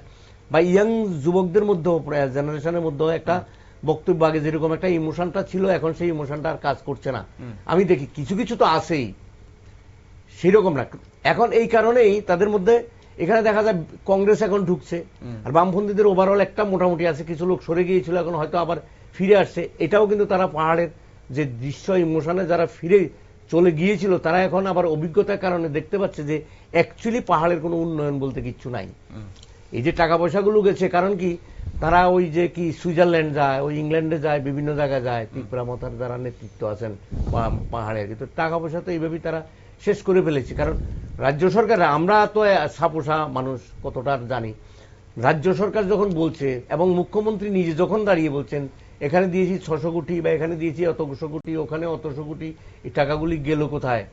বা ইয়াং যুবকদের মধ্যেও জেনারেশনের মধ্যেও একটা বক্তব্য, আগে যেরকম একটা ইমোশনটা ছিল, এখন সেই ইমোশনটা আর কাজ করছে না। আমি দেখি কিছু কিছু তো আছেই, সেরকম না। এখন এই কারণেই তাদের মধ্যে এখানে দেখা যায় কংগ্রেস এখন ঢুকছে, আর বামপন্থীদের ওভারঅল একটা মোটামুটি আছে, কিছু লোক সরে গিয়েছিল, এখন হয়তো আবার ফিরে আসছে। এটাও কিন্তু তারা পাহাড়ের যে দৃশ্য ইমোশনে যারা ফিরে চলে গিয়েছিল, তারা এখন আবার অভিজ্ঞতার কারণে দেখতে পাচ্ছে যে অ্যাকচুয়ালি পাহাড়ের কোনো উন্নয়ন বলতে কিচ্ছু নাই। এই যে টাকা পয়সাগুলো গেছে, কারণ কি তারা ওই যে কি সুইজারল্যান্ড যায়, ওই ইংল্যান্ডে যায়, বিভিন্ন জায়গায় যায়, তীব্রমতার যারা নেতৃত্ব আছেন পাহাড়ে, কিন্তু টাকা পয়সা তো এইভাবেই তারা শেষ করে ফেলেছে। কারণ রাজ্য সরকার, আমরা তো সাপোসা মানুষ কতটা জানি, রাজ্য সরকার যখন বলছে এবং মুখ্যমন্ত্রী নিজে যখন দাঁড়িয়ে বলছেন এখানে দিয়েছি 600 কোটি বা এখানে দিয়েছি অতশো কোটি, ওখানে অতশো কোটি, এই টাকাগুলি গেল কোথায়,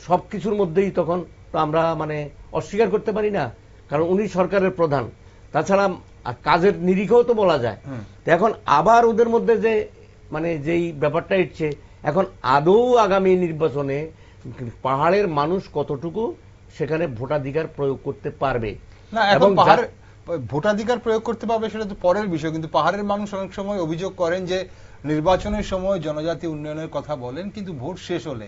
সবকিছুর মধ্যেই তখন তো আমরা মানে অস্বীকার করতে পারি না, কারণ উনি সরকারের প্রধান। তাছাড়া কাজের নিরিখেও তো বলা যায়। তো এখন আবার ওদের মধ্যে যে মানে যেই ব্যাপারটা এসছে, এখন আদৌ আগামী নির্বাচনে পাহাড়ের মানুষ কতটুকু সেখানে ভোটাধিকার প্রয়োগ করতে পারবে না, এবং পাহাড় ভোটাধিকার প্রয়োগ করতে পারবে সেটা তো পরের বিষয়। কিন্তু পাহাড়ের মানুষ অনেক সময় অভিযোগ করেন যে নির্বাচনের সময় জনজাতি উন্নয়নের কথা বলেন, কিন্তু ভোট শেষ হলে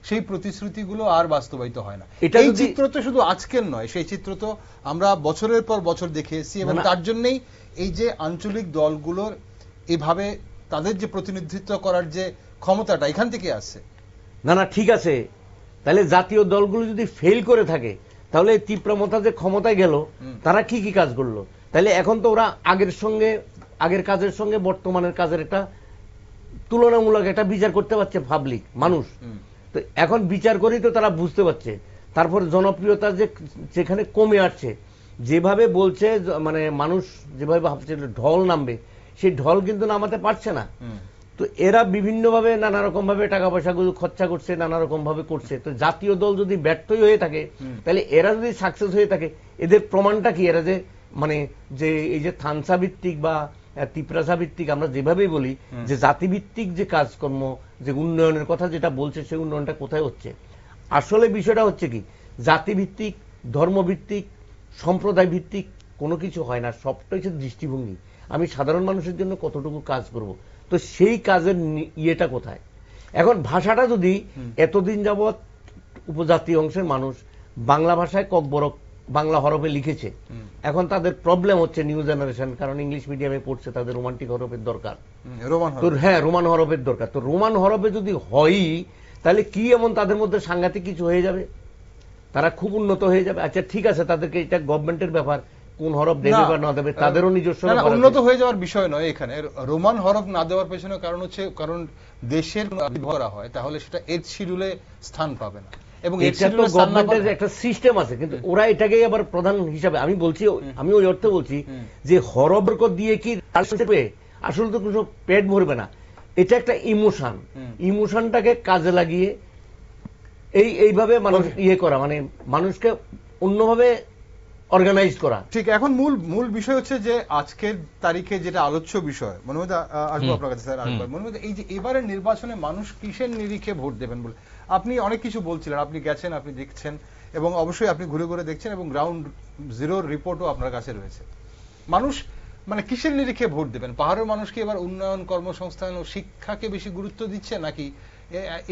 সেই প্রতিশ্রুতিগুলো আর বাস্তবায়িত হয় না। এই চিত্র তো শুধু আজকের নয়, সেই চিত্র তো আমরা বছরের পর বছর দেখে এসেছি, এবং তার জন্যই এই যে আঞ্চলিক দলগুলোর এভাবে তাদের যে প্রতিনিধিত্ব করার যে ক্ষমতাটা এখান থেকে আসছে। না না, ঠিক আছে, তাহলে জাতীয় দলগুলো যদি ফেল করে থাকে, তাহলে তীব্রমতা যে ক্ষমতায় গেল, তারা কি কি কাজ করলো? তাহলে এখন তো ওরা আগের কাজের সঙ্গে বর্তমানের কাজের একটা তুলনামূলক একটা বিচার করতে পারছে পাবলিক মানুষ। তো এখন বিচার করেই তো তারা বুঝতে পারছে। তারপর জনপ্রিয়তা যে যেখানে কমে আসছে, যেভাবে বলছে মানে মানুষ যেভাবে ভাবছে ঢল নামবে, সেই ঢল কিন্তু নামাতে পারছে না। তো এরা বিভিন্নভাবে নানা রকম ভাবে টাকা পয়সাগুলো খরচা করছে, নানা রকম ভাবে করছে। তো জাতীয় দল যদি ব্যর্থই হয়ে থাকে, তাহলে এরা যদি সাকসেস হয়ে থাকে, এদের প্রমাণটা কি? এরা যে মানে যে এই যে থানসা ভিত্তিক বা তিপ্রাসা ভিত্তিক আমরা যেভাবেই বলি, যে জাতিভিত্তিক যে কাজকর্ম, যে উন্নয়নের কথা যেটা বলছে, সেই উন্নয়নটা কোথায় হচ্ছে? আসলে বিষয়টা হচ্ছে কি, জাতিভিত্তিক, ধর্মভিত্তিক, সম্প্রদায় ভিত্তিক কোনো কিছু হয় না। সবটা হচ্ছে দৃষ্টিভঙ্গি, আমি সাধারণ মানুষের জন্য কতটুকু কাজ করব। তো সেই কাজের ইয়েটা কোথায়? এখন ভাষাটা যদি এতদিন যাবৎ উপজাতি অংশের মানুষ বাংলা ভাষায় ককবরক বাংলা হরফে লিখেছে, এখন তাদের প্রবলেম হচ্ছে নিউ জেনারেশন, কারণ ইংলিশ মিডিয়ামে পড়ছে, তাদের রোমান্টিক হরফের দরকার, হ্যাঁ রোমান হরফের দরকার। তো রোমান হরফে যদি হয়ই, তাহলে কি এমন তাদের মধ্যে সাংঘাতিক কিছু হয়ে যাবে, তারা খুব উন্নত হয়ে যাবে। আচ্ছা ঠিক আছে, তাদেরকে এটা গভর্নমেন্টের ব্যাপার, কোন হরফ দেবে বা না দেবে, তাদেরও নিজস্ব উন্নত হয়ে যাওয়ার বিষয় নয়। এখানে রোমান হরফ না দেওয়ার পেছনে কারণ হচ্ছে, কারণ দেশের করা হয় তাহলে সেটা এর শিডিউলে স্থান পাবে না, এবং এটা তো গভর্নমেন্টের একটা সিস্টেম আছে। কিন্তু ওরা এটাকেই আবার প্রধান হিসাবে, আমি বলছি, আমি ওই অর্থে বলছি যে হরফ দিয়ে কি আসলে তো কোনো পেট ভরবে না। এটা একটা ইমোশন, ইমোশনটাকে কাজে লাগিয়ে এইভাবে মানুষ ইয়ে করা, মানে মানুষকে অন্যভাবে অর্গানাইজ করা। ঠিক। এখন মূল বিষয় হচ্ছে যে আজকের তারিখে যেটা আলোচ্য বিষয়, মনোমত আসবো আপনার কাছে স্যার আরেকবার। মনোমত, এই যে এবারের নির্বাচনে মানুষ কিসের নিরিখে ভোট দেবেন বলে আপনি অনেক কিছু বলছিলেন, আপনি গেছেন, আপনি দেখছেন, এবং অবশ্যই আপনি ঘুরে ঘুরে দেখছেন, এবং গ্রাউন্ড জিরোর রিপোর্টও আপনার কাছে রয়েছে। মানুষ মানে কিসের নিরিখে ভোট দেবেন? পাহাড়ের মানুষ কি এবার উন্নয়ন, কর্মসংস্থান ও শিক্ষাকে বেশি গুরুত্ব দিচ্ছে, নাকি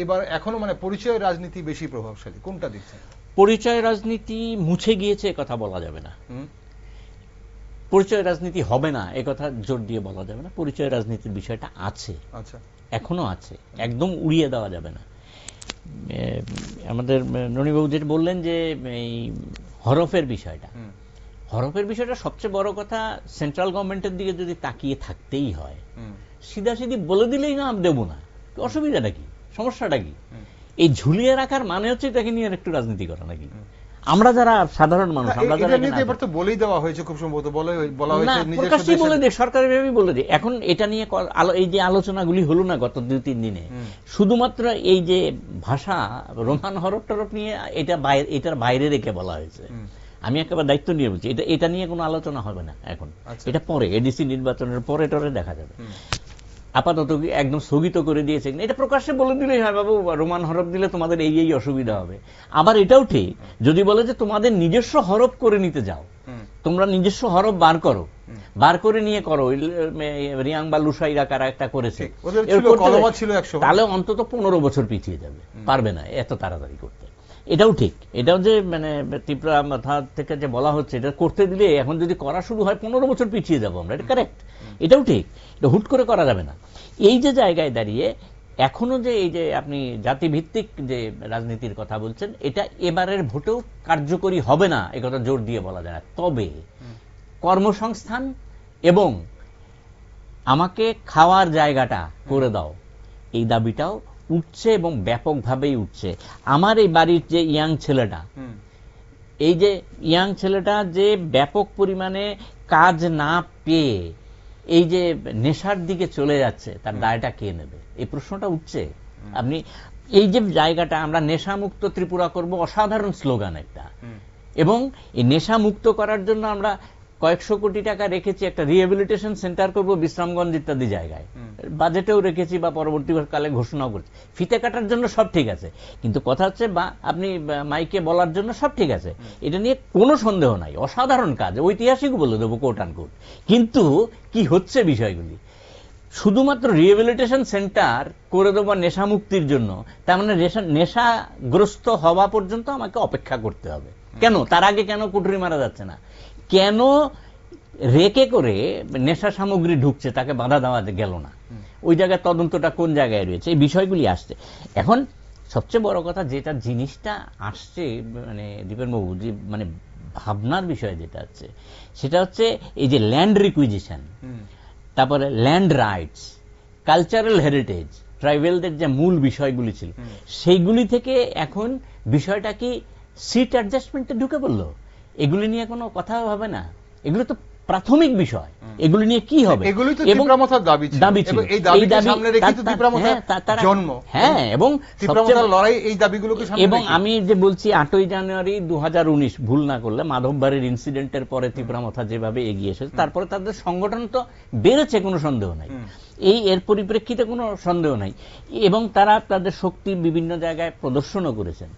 এবার এখনো মানে পরিচয় রাজনীতি বেশি প্রভাবশালী? কোনটা দিচ্ছেন? পরিচয় রাজনীতি মুছে গিয়েছে কথা বলা যাবে না, পরিচয় রাজনীতি হবে না কথা জোর দিয়ে বলা যাবে না। পরিচয় রাজনীতির বিষয়টা আছে, আচ্ছা, এখনো আছে, একদম উড়িয়ে দেওয়া যাবে না। আমাদের ননিবাবু যেটা বললেন যে এই হরফের বিষয়টা সবচেয়ে বড় কথা, সেন্ট্রাল গভর্নমেন্টের দিকে যদি তাকিয়ে থাকতেই হয়, সিধাসিধি বলে দিলেই না দেবো না, অসুবিধাটা কি, সমস্যাটা কি? এই ঝুলিয়ে রাখার মানে হচ্ছে এটাকে নিয়ে একটু রাজনীতি করা নাকি? আমরা যারা সাধারণ মানুষ, আমরা যারা এবার তো বলেই দেওয়া হয়েছে, খুব সম্ভবত বলা হয়েছে, প্রকাশ্যেই বলে দেয়, সরকারিভাবেই বলে দেয়। এখন এটা নিয়ে এই যে আলোচনাগুলি হলো না গত 2-3 দিনে, শুধুমাত্র এই যে ভাষা রোমান হরফ টরফ নিয়ে এটার বাইরে রেখে বলা হয়েছে। আমি একেবারে দায়িত্ব নিয়ে বলছি, এটা নিয়ে কোনো আলোচনা হবে না এখন, এটা পরে এডিসি নির্বাচনের পরে টরে দেখা যাবে। আপাতত একদম স্থগিত করে দিয়েছে, এটা প্রকাশ্যে বলে দিলেই হয়, বাবু রোমান হরফ দিলে তোমাদের এই অসুবিধা হবে। আবার এটাও ঠিক, যদি বলে যে তোমাদের নিজস্ব হরফ করে নিতে যাও, তোমরা নিজস্ব হরফ বার করে নিয়ে করো, রিয়াং বা লুসাইরা কারা একটা করেছে, তাহলে অন্তত 15 বছর পিছিয়ে যাবে, পারবে না এত তাড়াতাড়ি করতে। এটাও ঠিক, এটাও যে মানে ত্রিপুরা মাথা থেকে যে বলা হচ্ছে এটা করতে দিলে এখন যদি করা শুরু হয় 15 বছর পিছিয়ে যাবো আমরা, এটা কারেক্ট, এটাও ঠিক, এটা হুট করে করা যাবে না। এই যে জায়গায় দাঁড়িয়ে এখনো যে এই যে আপনি জাতিভিত্তিক যে রাজনীতির কথা বলছেন, এটা এবারের ভোটেও কার্যকরী হবে না, একথা জোর দিয়ে বলা যায় না। তবে কর্মসংস্থান এবং আমাকে খাওয়ার জায়গাটা করে দাও, এই দাবিটাও উঠছে এবং ব্যাপকভাবেই উঠছে। আমার এই বাড়ির যে ইয়াং ছেলেটা, এই যে ইয়াং ছেলেটা যে ব্যাপক পরিমাণে কাজ না পেয়ে এই যে নেশার দিকে চলে যাচ্ছে, তার দায়টা কে নেবে, এই প্রশ্নটা উঠছে। আপনি এই যে জায়গাটা, আমরা নেশামুক্ত ত্রিপুরা করব, অসাধারণ স্লোগান একটা, এবং এই নেশা মুক্ত করার জন্য আমরা কয়েকশো কোটি টাকা রেখেছি, একটা রিহ্যাবিলিটেশন সেন্টার করব বিশ্রামগঞ্জ ইত্যাদি জায়গায়, বাজেটেও রেখেছি বা পরবর্তীকালে ঘোষণাও করছি। ফিতে কাটার জন্য সব ঠিক আছে, কিন্তু কথা হচ্ছে বা আপনি মাইকে বলার জন্য সব ঠিক আছে, এটা নিয়ে কোনো সন্দেহ নাই, অসাধারণ কাজ, ঐতিহাসিক বলে দেবো কোট আন কোট। কিন্তু কি হচ্ছে বিষয়গুলি, শুধুমাত্র রিহ্যাবিলিটেশন সেন্টার করে দেবো নেশা মুক্তির জন্য, তার মানে নেশাগ্রস্ত হওয়া পর্যন্ত আমাকে অপেক্ষা করতে হবে কেন? তার আগে কেন কুঠুরি মারা যাচ্ছে না? কেন রেকে করে নেশা সামগ্রী ঢুকছে, তাকে বাধা দেওয়া গেল না? ওই জায়গায় তদন্তটা কোন জায়গায় রয়েছে? এই বিষয়গুলি আসছে। এখন সবচেয়ে বড় কথা যেটা জিনিসটা আসছে, মানে দীপেন বাবু, যে মানে ভাবনার বিষয় যেটা আছে, সেটা হচ্ছে এই যে ল্যান্ড রিকুইজিশন, তারপরে ল্যান্ড রাইটস, কালচারাল হেরিটেজ, ট্রাইবেলদের যে মূল বিষয়গুলি ছিল, সেইগুলি থেকে এখন বিষয়টা কি সিট অ্যাডজাস্টমেন্টে ঢুকে পড়লো? এগুলি নিয়ে কোনো কথা হবে না, এগুলো তো প্রাথমিক বিষয়, এগুলি নিয়ে কি হবে? এগুলি তো ত্রিপুরামথার দাবি ছিল, এই দাবিকে সামনে রেখে তো ত্রিপুরামথার জন্ম। হ্যাঁ, এবং ত্রিপুরামথার লড়াই এই দাবিগুলোকে সামনে রেখে। এবং আমি যে বলছি 8ই জানুয়ারি 2019 ভুল না করলে মাধববাড়ির ইনসিডেন্টের পরে ত্রিপুরামথা যেভাবে এগিয়ে এসেছে, তারপরে তাদের সংগঠন তো বেড়েছে, কোনো সন্দেহ নাই, এর পরিপ্রেক্ষিতে কোনো সন্দেহ নাই, এবং তারা তাদের শক্তি বিভিন্ন জায়গায় প্রদর্শনও করেছেন।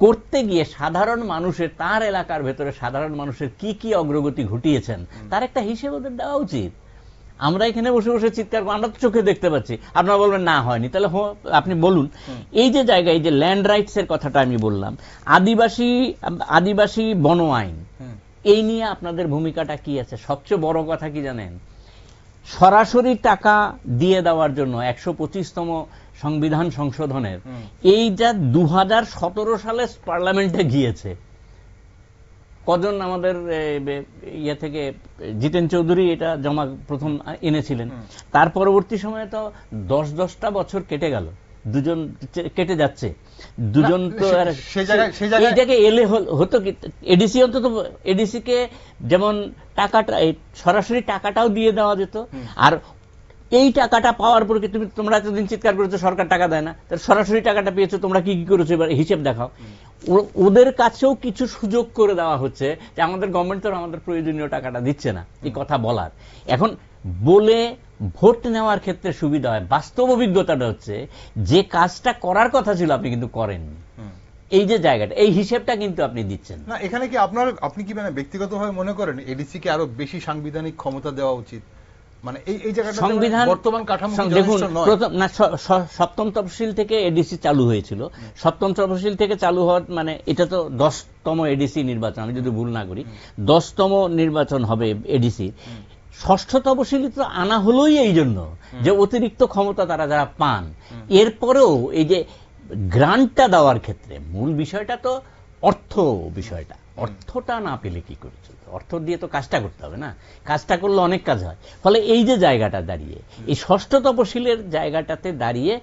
করতে গিয়ে সাধারণ মানুষের, তার এলাকার ভেতরে সাধারণ মানুষের কি কি অগ্রগতি ঘটিয়েছেন তার একটা হিসেব ওদের দেওয়া উচিত। আমরা এখানে বসে বসে চিৎকার, আমরা তো চোখে দেখতে পাচ্ছি, আপনারা বলবেন না হয়নি, তাহলে আপনি বলুন। এই যে জায়গায় যে ল্যান্ড রাইটস এর কথাটা আমি বললাম, আদিবাসী বন আইন, এই নিয়ে আপনাদের ভূমিকাটা কি আছে? সবচেয়ে বড় কথা কি জানেন? সরাসরি টাকা দিয়ে দেওয়ার জন্য 125তম সংবিধান সংশোধনের এইটা 2017 সালে পার্লামেন্টে গিয়েছে। কজন আমাদের ইয়ে থেকে জিতেন চৌধুরী এটা জমা প্রথম এনেছিলেন, তার পরবর্তী সময়ে তো 10-10টা বছর কেটে গেল, দুজন কেটে যাচ্ছে, দুজন তো এই জায়গায় এলে হতো কি, এডিসি অন্তত এডিসিকে যেমন টাকাটা সরাসরি টাকাটাও দিয়ে দেওয়া যেত, আর এই টাকাটা পাওয়ার পর কি তোমরা এতদিন চিৎকার করেছো সরকার টাকা দেয় না, সরাসরি টাকাটা পেয়েছো, তোমরা কি কি করেছো এবার হিসেব দেখাও। ওদের কাছেও কিছু সুযোগ করে দেওয়া হচ্ছে যে আমাদের গভর্নমেন্ট তো আমাদের প্রয়োজনীয় টাকাটা দিচ্ছে না, এই কথা বলার। এখন বলে ভোট নেওয়ার ক্ষেত্রে সুবিধা হয়। বাস্তব অভিজ্ঞতাটা হচ্ছে যে কাজটা করার কথা ছিল আপনি কিন্তু করেননি, এই যে জায়গাটা, এই হিসেবটা কিন্তু আপনি দিচ্ছেন না। এখানে কি আপনি কি মানে ব্যক্তিগতভাবে মনে করেন এডিসি কে আরো বেশি সাংবিধানিক ক্ষমতা দেওয়া উচিত? মানে এই জায়গাটা সংবিধান বর্তমান কাঠামো দেখুন, সপ্তম তফসিল থেকে এডিসি চালু হয়েছিল, সপ্তম তফসিল থেকে চালু হওয়ার মানে এটা তো 10তম এডিসি নির্বাচন, আমি যদি ভুল না করি 10তম নির্বাচন হবে এডিসি। ষষ্ঠ তফসিল তো আনা হলোই এই জন্য যে অতিরিক্ত ক্ষমতা তারা যারা পান। এরপরেও এই যে গ্রান্টটা দেওয়ার ক্ষেত্রে মূল বিষয়টা তো অর্থ বিষয়টা, অর্থটা না পেলে কি করে চলবে? অর্থ দিয়ে তো কাজটা করতে হবে না, কাজটা করলে অনেক কাজ হয়। ফলে এই যে জায়গাটা দাঁড়িয়ে, এই ষষ্ঠ তপশিলের জায়গাটাতে দাঁড়িয়ে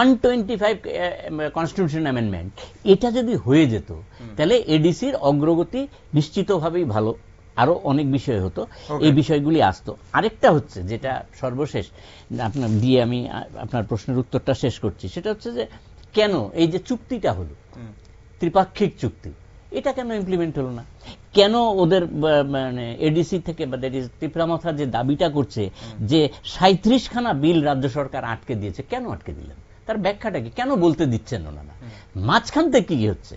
125 কনস্টিটিউশন অ্যামেন্ডমেন্ট, এটা যদি হয়ে যেত তাহলে এডিসির অগ্রগতি নিশ্চিতভাবেই ভালো, আরো অনেক বিষয় হতো, এই বিষয়গুলি আসতো। আরেকটা হচ্ছে যেটা সর্বশেষ আপনার দিয়ে আমি আপনার প্রশ্নের উত্তরটা শেষ করছি, সেটা হচ্ছে যে কেন এই যে চুক্তিটা হলো, ত্রিপাক্ষিক চুক্তি, এটা কেন ইমপ্লিমেন্ট হলো না? কেন ওদের মানে এডিসি থেকে বা ত্রিপুরামাথা যে দাবিটা করছে যে 37খানা বিল রাজ্য সরকার আটকে দিয়েছে, কেন আটকে দিলেন? তার ব্যাখ্যাটা কি? কেন বলতে দিচ্ছেন ওনারা? মাঝখান থেকে কি হচ্ছে?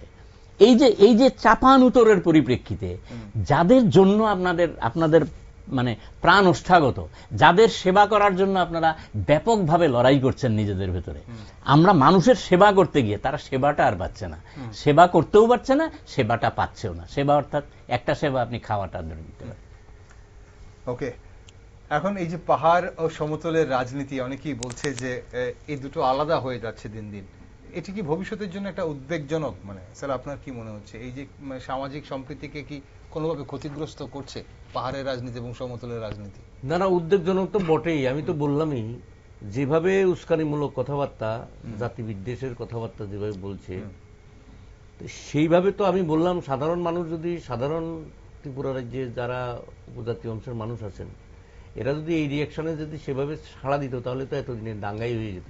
এই যে চাপান উত্তরের পরিপ্রেক্ষিতে যাদের জন্য আপনাদের মানে প্রাণ ওষ্ঠাগত, যাদের সেবা করার জন্য আপনারা ব্যাপকভাবে লড়াই করছেন নিজেদের ভেতরে, আমরা মানুষের সেবা করতে গিয়ে তারা সেবাটা আর পাচ্ছে না, সেবা করতেও পারছে না, সেবাটা পাচ্ছেও না। সেবা অর্থাৎ একটা সেবা আপনি খাওয়াটা ধরে নিতে পারেন। ওকে, এখন এই যে পাহাড় ও সমতলের রাজনীতি, অনেকেই বলছে যে এই দুটো আলাদা হয়ে যাচ্ছে দিন দিন। এটি কি ভবিষ্যতের জন্য একটা উদ্বেগজনক? মানে স্যার, আপনার কি মনে হচ্ছে এই যে সামাজিক সম্প্রীতিকে কি কোনোভাবে ক্ষতিগ্রস্ত করছে পাহাড়ের রাজনীতি এবং সমতলের রাজনীতি? না না, উদ্বেগজনক তো বটেই। আমি তো বললামই, যেভাবে উস্কানিমূলক কথাবার্তা, জাতি বিদ্বেষের কথাবার্তা যেভাবে বলছে, সেইভাবে তো আমি বললাম সাধারণ মানুষ যদি, সাধারণ ত্রিপুরা রাজ্যে যারা উপজাতি অংশের মানুষ আছেন, এরা যদি এই রিয়াকশনে যদি সেভাবে সাড়া দিত, তাহলে তো এতদিনে দাঙ্গাই হয়ে যেত।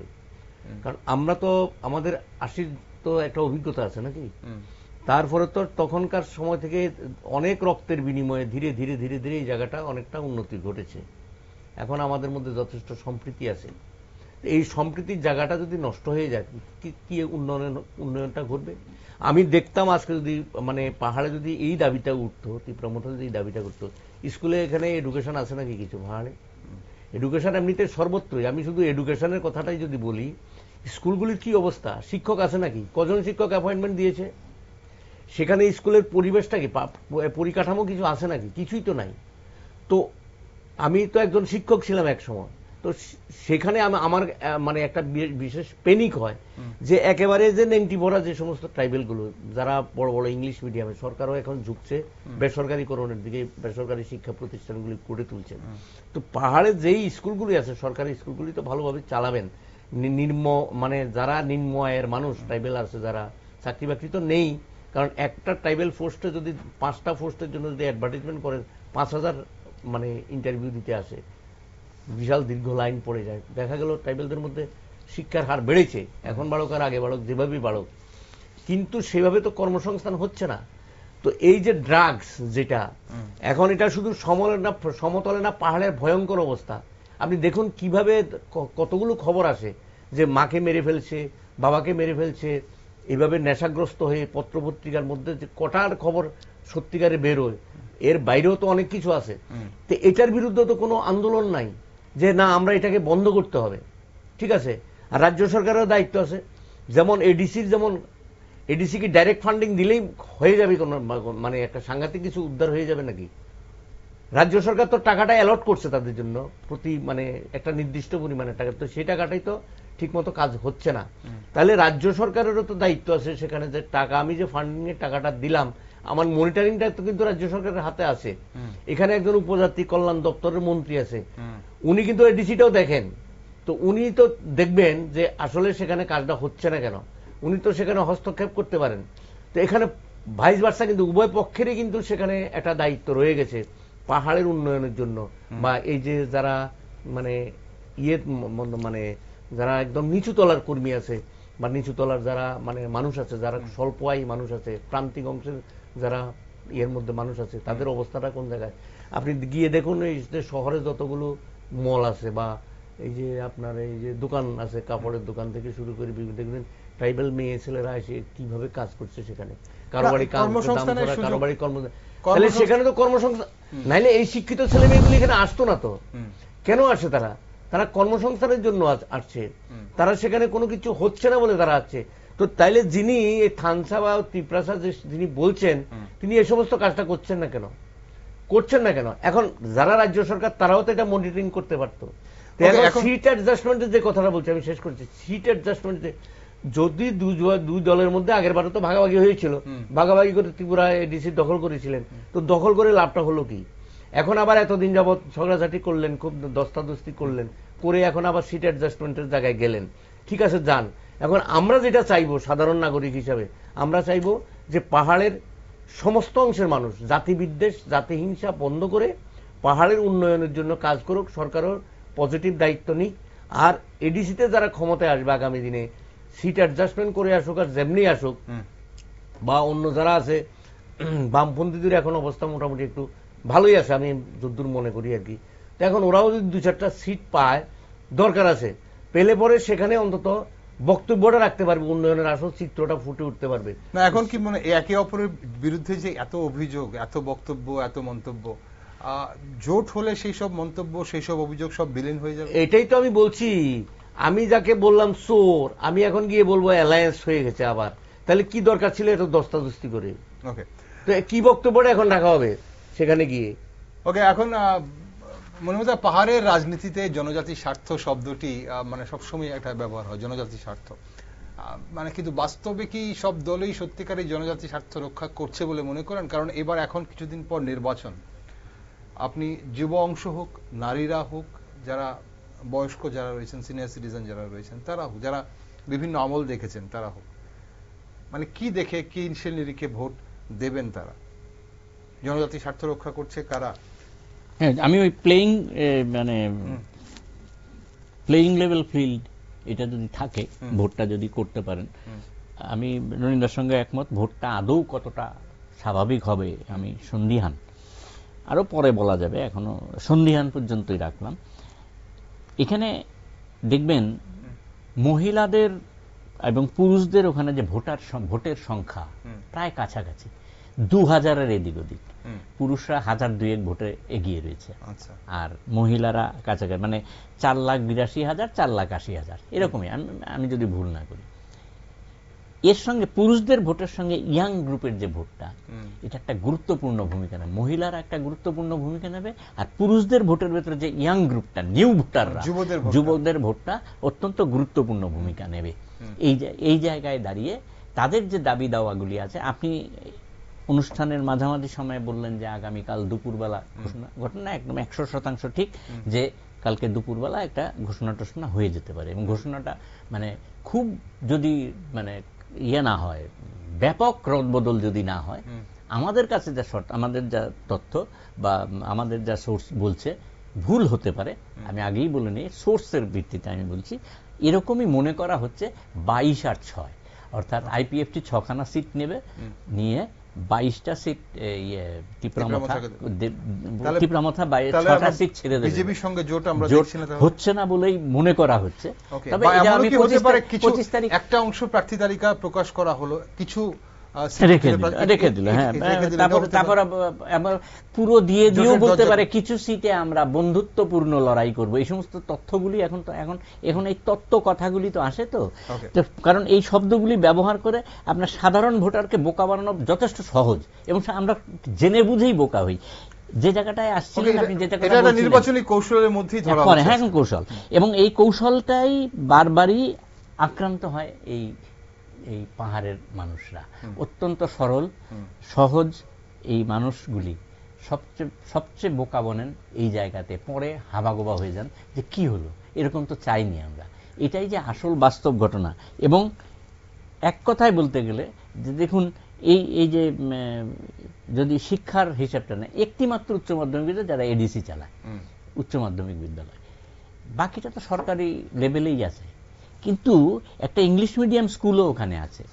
কারণ আমরা তো, আমাদের 80 তো একটা অভিজ্ঞতা আছে নাকি, তারপরে তো তখনকার সময় থেকে অনেক রক্তের বিনিময়ে ধীরে ধীরে ধীরে ধীরে এই জায়গাটা অনেকটা উন্নতি ঘটেছে। এখন আমাদের মধ্যে যথেষ্ট সম্প্রীতি আছে। এই সম্প্রীতির জায়গাটা যদি নষ্ট হয়ে যায়, কি উন্নয়নটা ঘটবে? আমি দেখতাম আজকে যদি মানে পাহাড়ে যদি এই দাবিটা উঠতো, ত্রিপুরামথা যদি এই দাবিটা করতো, স্কুলে এখানে এডুকেশন আছে নাকি কিছু পাহাড়ে? এডুকেশন এমনিতে সর্বত্রই। আমি শুধু এডুকেশনের কথাটাই যদি বলি, স্কুলগুলির কি অবস্থা? শিক্ষক আছে নাকি? কজন শিক্ষক অ্যাপয়েন্টমেন্ট দিয়েছে? সেখানে স্কুলের পরিবেশটা কি, পরিকাঠামো কিছু আছে নাকি? কিছুই তো নাই। তো আমি তো একজন শিক্ষক ছিলাম এক সময়, তো সেখানে আমার মানে একটা বিশেষ পেনিক হয় যে একেবারে যে নেংটি ভরা যে সমস্ত ট্রাইবেলগুলো যারা বড় বড় ইংলিশ মিডিয়ামে, সরকারও এখন ঝুঁকছে বেসরকারিকরণের দিকে, বেসরকারি শিক্ষা প্রতিষ্ঠানগুলি গড়ে তুলছে। তো পাহাড়ে যেই স্কুলগুলি আছে, সরকারি স্কুলগুলি তো ভালোভাবে চালাবেন। মানে যারা নিম্ন আয়ের মানুষ, ট্রাইবেল আছে যারা, চাকরি বাকরি তো নেই। কারণ একটা ট্রাইবেল পোস্টে যদি 5টা পোস্টের জন্য যদি অ্যাডভার্টাইজমেন্ট করেন, 5000 মানে ইন্টারভিউ দিতে আসে, বিশাল দীর্ঘ লাইন পড়ে যায়। দেখা গেল ট্রাইবেলদের মধ্যে শিক্ষার হার বেড়েছে, এখন বাড়ুক আর আগে বাড়ুক, যেভাবেই বাড়ুক, কিন্তু সেভাবে তো কর্মসংস্থান হচ্ছে না। তো এই যে ড্রাগস যেটা এখন, এটা শুধু সমতলে না পাহাড়ের ভয়ঙ্কর অবস্থা। আপনি দেখুন কিভাবে কতগুলো খবর আসে যে মাকে মেরে ফেলছে, বাবাকে মেরে ফেলছে, এভাবে নেশাগ্রস্ত হয়ে পত্রপত্রিকার মধ্যে যে কটার খবর সত্যিকারে বেরোয়। এর বাইরেও তো অনেক কিছু আছে। তো এটার বিরুদ্ধে তো কোনো আন্দোলন নাই যে না আমরা এটাকে বন্ধ করতে হবে। ঠিক আছে, আর রাজ্য সরকারেরও দায়িত্ব আছে। যেমন এডিসির, যেমন এডিসি কি ডাইরেক্ট ফান্ডিং দিলেই হয়ে যাবে কোনো মানে একটা সাংঘাতিক কিছু উদ্ধার হয়ে যাবে নাকি? রাজ্য সরকার তো টাকাটা অ্যালট করছে তাদের জন্য, প্রতি মানে একটা নির্দিষ্ট পরিমাণে টাকা, তো সেই টাকাটাই তো ঠিক মতো কাজ হচ্ছে না। তাহলে রাজ্য সরকারেরও তো দায়িত্ব আছে সেখানে, যে টাকা আমি যে ফান্ডিং এর টাকাটা দিলাম, আমার মনিটরিংটা তো কিন্তু রাজ্য সরকারের হাতে আছে। এখানে একজন উপজাতি কল্যাণ দপ্তরের মন্ত্রী আছে, উনি কিন্তু এডিসিটাও দেখেন। তো উনি তো দেখবেন যে আসলে সেখানে কাজটা হচ্ছে না কেন, উনি তো সেখানে হস্তক্ষেপ করতে পারেন। তো এখানে ভাইস ভার্সা কিন্তু উভয় পক্ষেরই কিন্তু সেখানে একটা দায়িত্ব রয়ে গেছে পাহাড়ের উন্নয়নের জন্য। বা এই যে যারা মানে মানে যারা একদম নিচু তলার কর্মী আছে, বা নিচু তলার যারা মানে মানুষ আছে, যারা স্বল্প আয়ী মানুষ আছে, প্রান্তিক অংশের যারা এর মধ্যে মানুষ আছে, তাদের অবস্থাটা কোন জায়গায়? আপনি গিয়ে দেখুন এই যে শহরে যতগুলো মল আছে, বা এই যে আপনার এই যে দোকান আছে, কাপড়ের দোকান থেকে শুরু করে বিভিন্ন, দেখবেন ট্রাইবেল মেয়ে ছেলেরা এসে কিভাবে কাজ করছে সেখানে, কারোবাড়ি কারোবাড়ি তাহলে সেখানে তো কর্মসংস্থান নাইলে এই শিক্ষিত ছেলে মেয়েগুলি এখানে আসতো না। তো কেন আসে তারা? তারা কর্মসংস্থানের জন্য আসছে, তারা সেখানে কোনো কিছু হচ্ছে না বলে তারা আসছে। তো তাইলে যিনি এই থানসা বা ত্রিপ্রাসা যিনি বলছেন, তিনি এই সমস্ত কাজটা করছেন না কেন? এখন যারা রাজ্য সরকার তারাও তো এটা মনিটরিং করতে পারতো। সিট অ্যাডজাস্টমেন্টের যে কথাটা বলছি, আমি শেষ করছি, সিট অ্যাডজাস্টমেন্ট যদি দুই দলের মধ্যে আগের বারে তো ভাগাভাগি হয়েছিল, ভাগাভাগি করে ত্রিপুরা এডিসি দখল করেছিলেন, তো দখল করে লাভটা হলো কি? এখন আবার এতদিন যাবৎ ঝগড়াঝাটি করলেন, খুব দস্তাদস্তি করলেন, করে এখন আবার সিট অ্যাডজাস্টমেন্টের জায়গায় গেলেন। ঠিক আছে, যান। এখন আমরা যেটা চাইবো সাধারণ নাগরিক হিসাবে, আমরা চাইবো যে পাহাড়ের সমস্ত অংশের মানুষ জাতিবিদ্বেষ, জাতিহিংসা বন্ধ করে পাহাড়ের উন্নয়নের জন্য কাজ করুক, সরকারের পজিটিভ দায়িত্ব নিক। আর এডিসিতে যারা ক্ষমতায় আসবে আগামী দিনে সিট অ্যাডজাস্টমেন্ট করে আসুক, আর যেমনি আসুক, বা অন্য যারা আছে বামপন্থীদের এখন অবস্থা মোটামুটি একটু ভালোই আছে আমি যদ্দূর মনে করি আর কি। তো এখন ওরাও যদি 2-4টা সিট পায়, দরকার আছে, পেলে পরে সেখানে অন্তত বক্তব্যটা রাখতে পারবে, উন্নয়নের আসল চিত্রটা ফুটে উঠতে পারবে। না এখন কি মনে একে অপরের বিরুদ্ধে যে এত অভিযোগ, এত বক্তব্য, এত মন্তব্য, জোট হলে সেই সব মন্তব্য, সেই সব অভিযোগ সব বিলীন হয়ে যাবে? এটাই তো আমি বলছি। আমি যাকে বললাম চোর, আমি এখন গিয়ে বলবো অ্যালায়েন্স হয়ে গেছে আবার, তাহলে কি দরকার ছিল এত দস্তাদস্তি করে? ওকে, তো কি বক্তব্যটা এখন রাখা হবে সেখানে গিয়ে? ওকে, এখন মনে হচ্ছে পাহাড়ের রাজনীতিতে জনজাতি স্বার্থ শব্দটি মানে সবসময় একটা ব্যবহার হয়, জনজাতি স্বার্থ, মানে কিন্তু বাস্তবে কি সব দলই সত্যিকারই জনজাতি স্বার্থ রক্ষা করছে বলে মনে করেন? কারণ এবার এখন কিছুদিন পর নির্বাচন, আপনি যুব অংশ হোক, নারীরা হোক, যারা বয়স্ক যারা রয়েছেন, সিনিয়র সিটিজেন যারা রয়েছেন তারা হোক, যারা বিভিন্ন আমল দেখেছেন তারা হোক, মানে কি দেখে কি সে নিরিখে ভোট দেবেন তারা? জনজাতি স্বার্থ রক্ষা করছে কারা? হ্যাঁ, আমি ওই প্লেইং মানে প্লেইং লেভেল ফিল্ড এটা যদি থাকে, ভোটটা যদি করতে পারেন, আমি রবীন্দ্রের সঙ্গে একমত। ভোটটা আদৌ কতটা স্বাভাবিক হবে আমি সন্দিহান, আরো পরে বলা যাবে, এখনো সন্দিহান পর্যন্তই রাখলাম। এখানে দেখবেন মহিলাদের এবং পুরুষদের ওখানে যে ভোটের সংখ্যা প্রায় কাছাকাছি, 2000-এর এদিক ওদিক। পুরুষরা 1000-2 ভোটে এগিয়ে রয়েছে, আর মহিলারা কাছাকাছি, মানে 4,82,000, 4,80,000 এরকমই, আমি যদি ভুল না করি। এর সঙ্গে পুরুষদের ভোটের সঙ্গে ইয়াং গ্রুপের যে ভোটটা, এটা একটা গুরুত্বপূর্ণ ভূমিকা নেবে। মহিলারা একটা গুরুত্বপূর্ণ ভূমিকা নেবে, আর পুরুষদের ভোটের ভেতরে যে ইয়াং গ্রুপটা, নিউ ভোটাররা, যুবকদের ভোটটা অত্যন্ত গুরুত্বপূর্ণ ভূমিকা নেবে। এই জায়গায় দাঁড়িয়ে তাদের যে দাবি দাওয়াগুলি আছে, আপনি অনুষ্ঠানের মাঝামাঝি সময়ে বললেন যে আগামীকাল দুপুরবেলা ঘটনা একদম 100% ঠিক, যে কালকে দুপুরবেলা একটা ঘোষণা টোষণা হয়ে যেতে পারে, এবং ঘোষণাটা মানে খুব যদি মানে ইয়ে না হয়, ব্যাপক রদবদল যদি না হয়, আমাদের কাছে যা আমাদের যা তথ্য বা আমাদের যা সোর্স বলছে, ভুল হতে পারে, আমি আগেই বলে নিই, সোর্সের ভিত্তিতে আমি বলছি, এরকমই মনে করা হচ্ছে 22 আর 6, অর্থাৎ আইপিএফটি 6খানা সিট নেবে, নিয়ে 22টা সিট টিপরামথা 6টা সিট ছেড়ে দেবে। বিজেপির সঙ্গে জোট আমরা দেখছি না, হচ্ছে না বলেই মনে করা হচ্ছে। তবে এটা আমি 25 তারিখ একটা অংশ প্রার্থী তালিকা প্রকাশ করা হলো, কিছু রেখে দিল, হ্যাঁ, তারপর আবার পুরো দিয়েও বলতে পারে কিছু সিটে আমরা বন্ধুত্বপূর্ণ লড়াই করব। এই সমস্ত তথ্যগুলি এখন এই তত্ত্ব কথাগুলি তো আসে, তো কারণ এই শব্দগুলি ব্যবহার করে আপনার সাধারণ ভোটারকে বোকা বানানো যথেষ্ট সহজ, এবং আমরা জেনে বুঝেই বোকা হই। যে জায়গাটায় আসছিলেন আপনি, যেটা নির্বাচনী কৌশলের মধ্যেই ধরা হয়, হ্যাঁ, কৌশল, এবং এই কৌশলটাই বারবারই আক্রান্ত হয় এই পাহাড়ের মানুষরা। অত্যন্ত সরল সহজ এই মানুষগুলি সবচেয়ে বোকা বনেন এই জায়গাতে, পরে হাবাগোবা হয়ে যান যে কি হলো, এরকম তো চাইনি আমরা। এটাই যে আসল বাস্তব ঘটনা। এবং এক কথায় বলতে গেলে যে দেখুন, এই যে যদি শিক্ষার হিসাবটা নেয়, একটি মাত্র উচ্চ মাধ্যমিক বিদ্যালয় যারা এডিসি চালায়, উচ্চ মাধ্যমিক বিদ্যালয়, বাকিটা তো সরকারি লেভেলেই আছে, কিন্তু একটা ইংলিশ মিডিয়াম স্কুলও ওখানে আছে।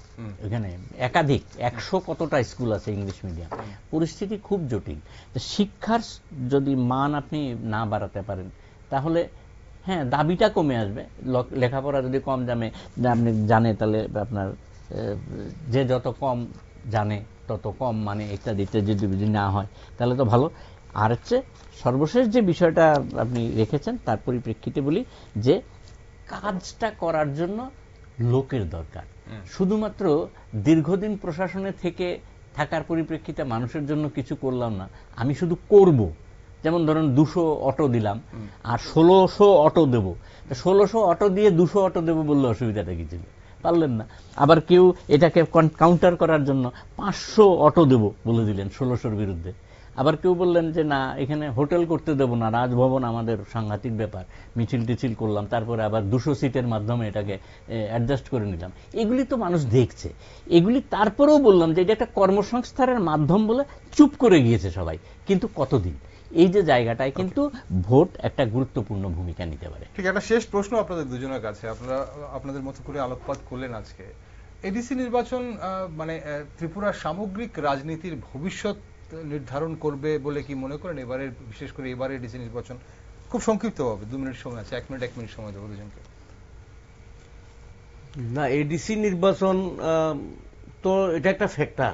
ওখানে একাধিক 100 কতটা স্কুল আছে ইংলিশ মিডিয়াম। পরিস্থিতি খুব জটিল। শিক্ষার যদি মান আপনি না বাড়াতে পারেন, তাহলে হ্যাঁ দাবিটা কমে আসবে। লেখাপড়া যদি কম আপনি জানে, তাহলে আপনার যে যত কম জানে তত কম মানে ইত্যাদিতে যদি না হয়, তাহলে তো ভালো। আর হচ্ছে সর্বশেষ যে বিষয়টা আপনি রেখেছেন, তার পরিপ্রেক্ষিতে বলি যে কাজটা করার জন্য লোকের দরকার। শুধুমাত্র দীর্ঘদিন প্রশাসনে থেকে থাকার পরিপ্রেক্ষিতে মানুষের জন্য কিছু করলাম না, আমি শুধু করব। যেমন ধরুন 200 অটো দিলাম আর 1600 অটো দেব, 1600 অটো দিয়ে 200 অটো দেব বললে অসুবিধাটা কি ছিল? পারলেন না। আবার কেউ এটাকে কাউন্টার করার জন্য 500 অটো দেব বলে দিলেন 1600-র বিরুদ্ধে। আবার কেউ বললেন যে না, এখানে হোটেল করতে দেব না, রাজভবন আমাদের সাংঘাতিক ব্যাপার, মিছিল টিছিল করলাম, তারপরে আবার 200 সিটের মাধ্যমে এটাকে অ্যাডজাস্ট করে নিলাম। এগুলি তো মানুষ দেখছে, এগুলি তারপরেও বললাম যে এটা একটা কর্মসংস্থানের মাধ্যম বলে চুপ করে গিয়েছে সবাই। কিন্তু কতদিন? এই যে জায়গাটায় কিন্তু ভোট একটা গুরুত্বপূর্ণ ভূমিকা নিতে পারে। ঠিক, একটা শেষ প্রশ্ন আপনাদের দুজনের কাছে, আপনারা আপনাদের মতো করে আলোকপাত করলেন আজকে। এডিসি নির্বাচন মানে ত্রিপুরার সামগ্রিক রাজনীতির ভবিষ্যৎ নির্ধারণ করবে বলে কি মনে করেন? এবারের, বিশেষ করে এবারের এডিসি নির্বাচন খুব সংক্ষিপ্ত হবে, 2 মিনিট সময় আছে, 1 মিনিট সময় দেবো দুজনকে। না, এডিসি নির্বাচন তো এটা একটা ফ্যাক্টর।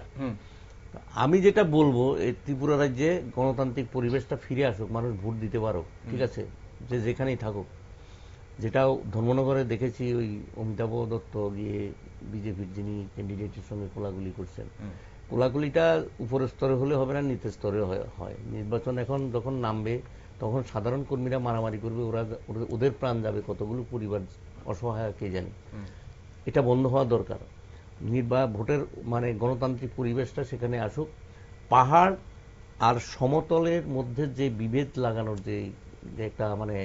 আমি যেটা বলবো, এই ত্রিপুরা রাজ্যে গণতান্ত্রিক পরিবেশটা ফিরে আসুক, মানুষ ভোট দিতে পারুক, ঠিক আছে, যে যেখানেই থাকুক। যেটাও ধর্মনগরে দেখেছি, ওই অমিতাভ দত্ত গিয়ে বিজেপির যিনি ক্যান্ডিডেটের সঙ্গে কোলাগুলি করছেন। কোলাগুলিটা উপরের স্তরে হলে হবে না, নিচের স্তরে হয়। নির্বাচন এখন যখন নামবে তখন সাধারণ কর্মীরা মারামারি করবে, ওদের প্রাণ যাবে, কতগুলো পরিবার অসহায় কে জানে। এটা বন্ধ হওয়া দরকার। ভোটের মানে গণতান্ত্রিক পরিবেশটা সেখানে আসুক। পাহাড় আর সমতলের মধ্যে যে বিভেদ লাগানোর যে একটা মানে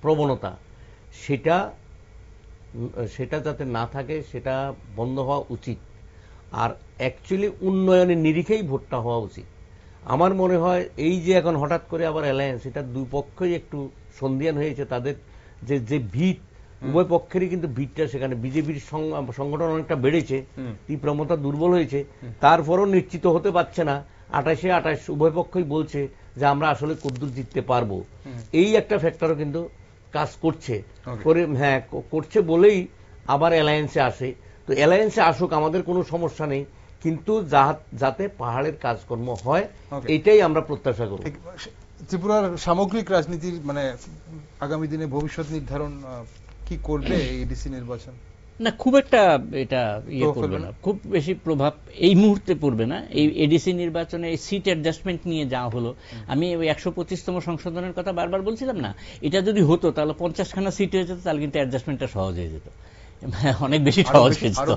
প্রবণতা, সেটা যাতে না থাকে, সেটা বন্ধ হওয়া উচিত। আর অ্যাকচুয়ালি উন্নয়নের নিরিখেই ভোটটা হওয়া উচিত। আমার মনে হয় এই যে এখন হঠাৎ করে আবার অ্যালায়েন্স, এটা দুই পক্ষই একটু সন্ধিয়ান হয়েছে। তাদের যে ভিত, উভয় পক্ষেরই কিন্তু ভিতটা সেখানে, বিজেপির সংগঠন অনেকটা বেড়েছে, তীব্রমতা দুর্বল হয়েছে, তারপরও নিশ্চিত হতে পারছে না। 28-28 উভয় পক্ষই বলছে যে আমরা আসলে কদ্দূর জিততে পারবো। এই একটা ফ্যাক্টরও কিন্তু কাজ করছে, হ্যাঁ করছে বলেই আবার অ্যালায়েন্সে আসে। তো অ্যালায়েন্সে আসুক, আমাদের কোনো সমস্যা নেই, কিন্তু যাতে পাহাড়ের কাজকর্ম হয়, এটাই আমরা প্রত্যাশা করব। ত্রিপুরার সামগ্রিক রাজনীতির মানে আগামী দিনে ভবিষ্যৎ নির্ধারণ কি করবে এডিসি নির্বাচন? না, খুব একটা এটা করবে না, খুব বেশি প্রভাব এই মুহূর্তে পড়বে না। এই এডিসি নির্বাচনে এই সিট অ্যাডজাস্টমেন্ট নিয়ে যা হলো, আমি ওই 125তম সংশোধনের কথা বারবার বলছিলাম না, এটা যদি হতো তাহলে 50খানা সিট হয়ে যেত, তাহলে কিন্তু অ্যাডজাস্টমেন্টটা সহজ হয়ে যেত, অনেক বেশি সহজ হয়ে যেত।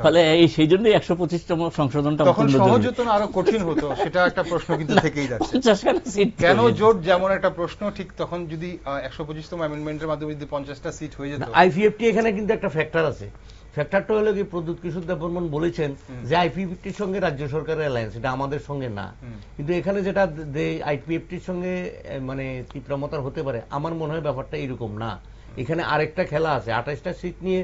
ফলে এই সেই জন্যই 125তম সংশোধনটা তখন সহজ হতো না, আরো কঠিন হতো, সেটা একটা প্রশ্ন কিন্তু থেকেই যাচ্ছে। 50খানা সিট কেন জোট যেমন একটা প্রশ্ন, ঠিক তখন যদি 125তম অ্যামেন্ডমেন্টের মাধ্যমে যদি 50টা সিট হয়ে যেত। আইপিএফটি এখানে কিন্তু একটা ফ্যাক্টর আছে। ফ্যাক্টরটা হলো কি, প্রদ্যুৎ কিশোর দেববর্মন বলেছেন যে আইপিএফটির সঙ্গে রাজ্য সরকারের অ্যালায়েন্স, এটা আমাদের সঙ্গে না। কিন্তু এখানে যেটা আইপিএফটির সঙ্গে মানে তীব্রমতার হতে পারে, আমার মনে হয় ব্যাপারটা এরকম না। এখানে আরেকটা খেলা আছে, 28টা সিট নিয়ে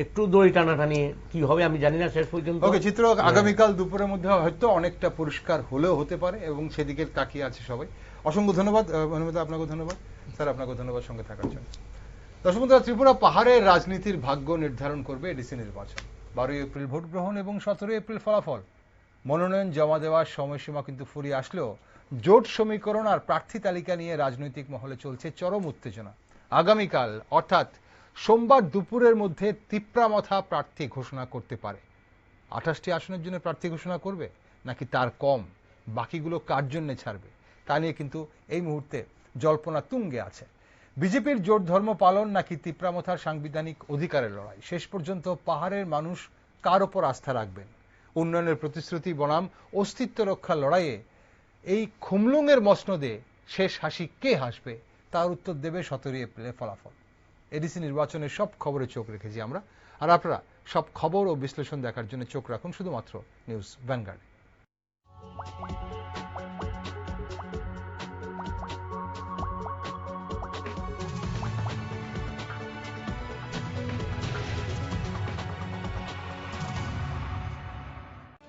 একটু দড়ি টানাটানি কি হবে আমি জানি না শেষ পর্যন্ত। ওকে, চিত্র আগামীকাল দুপুরের মধ্যে হয়তো অনেকটা পরিষ্কার হলেও হতে পারে, এবং সেদিকে তাকিয়ে আছে সবাই। অসংখ্য ধন্যবাদ অনুমিতা, আপনাকে ধন্যবাদ স্যার, আপনাকে ধন্যবাদ সঙ্গে থাকার জন্য। দর্শক বন্ধুরা, ত্রিপুরা পাহাড়ের রাজনীতির ভাগ্য নির্ধারণ করবে এডিসি নির্বাচন। 12 এপ্রিল ভোট গ্রহণ এবং 17 এপ্রিল ফলাফল। মনোনয়ন জমা দেওয়ার সময়সীমা কিন্তু ফুরিয়ে আসলেও জোট সমীকরণ আর প্রার্থী তালিকা নিয়ে রাজনৈতিক মহলে চলছে চরম উত্তেজনা। আগামীকাল অর্থাৎ সোমবার দুপুরের মধ্যে তিপ্রামথা প্রার্থী ঘোষণা করতে পারে। 28টি আসনের জন্য প্রার্থী ঘোষণা করবে নাকি তার কম, বাকিগুলো কার জন্য ছাড়বে, তা নিয়ে কিন্তু এই মুহূর্তে জল্পনা তুঙ্গে আছে। বিজেপির জোট ধর্ম পালন নাকি তিপ্রামথার সাংবিধানিক অধিকারের লড়াই, শেষ পর্যন্ত পাহাড়ের মানুষ কার ওপর আস্থা রাখবেন? উন্নয়নের প্রতিশ্রুতি বনাম অস্তিত্ব রক্ষার লড়াইয়ে এই খুমলুঙের মসনদে শেষ হাসি কে হাসবে, তার উত্তর দেবে 17 এপ্রিলের ফলাফল। এডিসি নির্বাচনের সব খবরে চোখ রেখেছি আমরা, আর আপনারা সব খবর ও বিশ্লেষণ দেখার জন্য চোখ রাখুন শুধুমাত্র নিউজ ভ্যানগার্ডে।